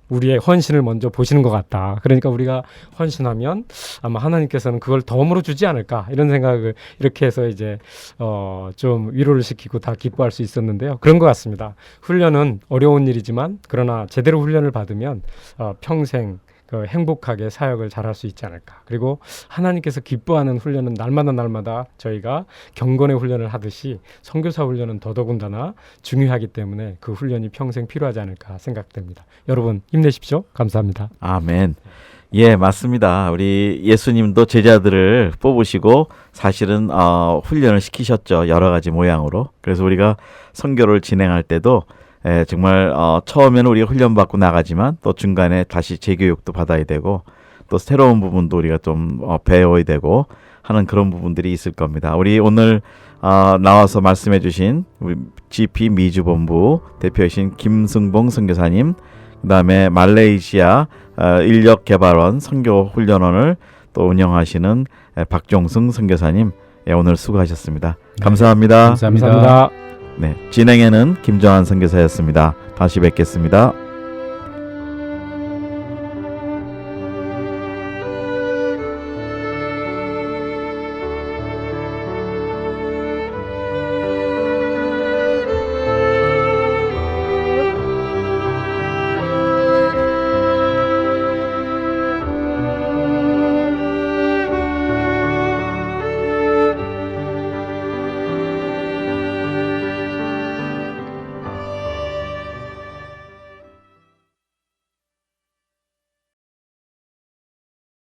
우리의 헌신을 먼저 보시는 것 같다. 그러니까 우리가 헌신하면 아마 하나님께서는 그걸 덤으로 주지 않을까 이런 생각을 이렇게 해서 이제 좀 위로를 시키고 다 기뻐할 수 있었는데요. 그런 것 같습니다. 훈련은 어려운 일이지만 그러나 제대로 훈련을 받으면 평생 행복하게 사역을 잘할 수 있지 않을까. 그리고 하나님께서 기뻐하는 훈련은 날마다 저희가 경건의 훈련을 하듯이 선교사 훈련은 더더군다나 중요하기 때문에 그 훈련이 평생 필요하지 않을까 생각됩니다. 여러분 힘내십시오. 감사합니다. 아멘. 예, 맞습니다. 우리 예수님도 제자들을 뽑으시고 사실은 훈련을 시키셨죠. 여러 가지 모양으로. 그래서 우리가 선교를 진행할 때도 정말 처음에는 우리가 훈련받고 나가지만 또 중간에 다시 재교육도 받아야 되고 또 새로운 부분도 우리가 좀 배워야 되고 하는 그런 부분들이 있을 겁니다. 우리 오늘 나와서 말씀해 주신 우리 GP 미주본부 대표이신 김승봉 선교사님, 그 다음에 말레이시아 인력개발원 선교훈련원을 또 운영하시는 박종승 선교사님, 오늘 수고하셨습니다. 감사합니다. 감사합니다. 감사합니다. 네, 진행에는 김정한 선교사였습니다. 다시 뵙겠습니다.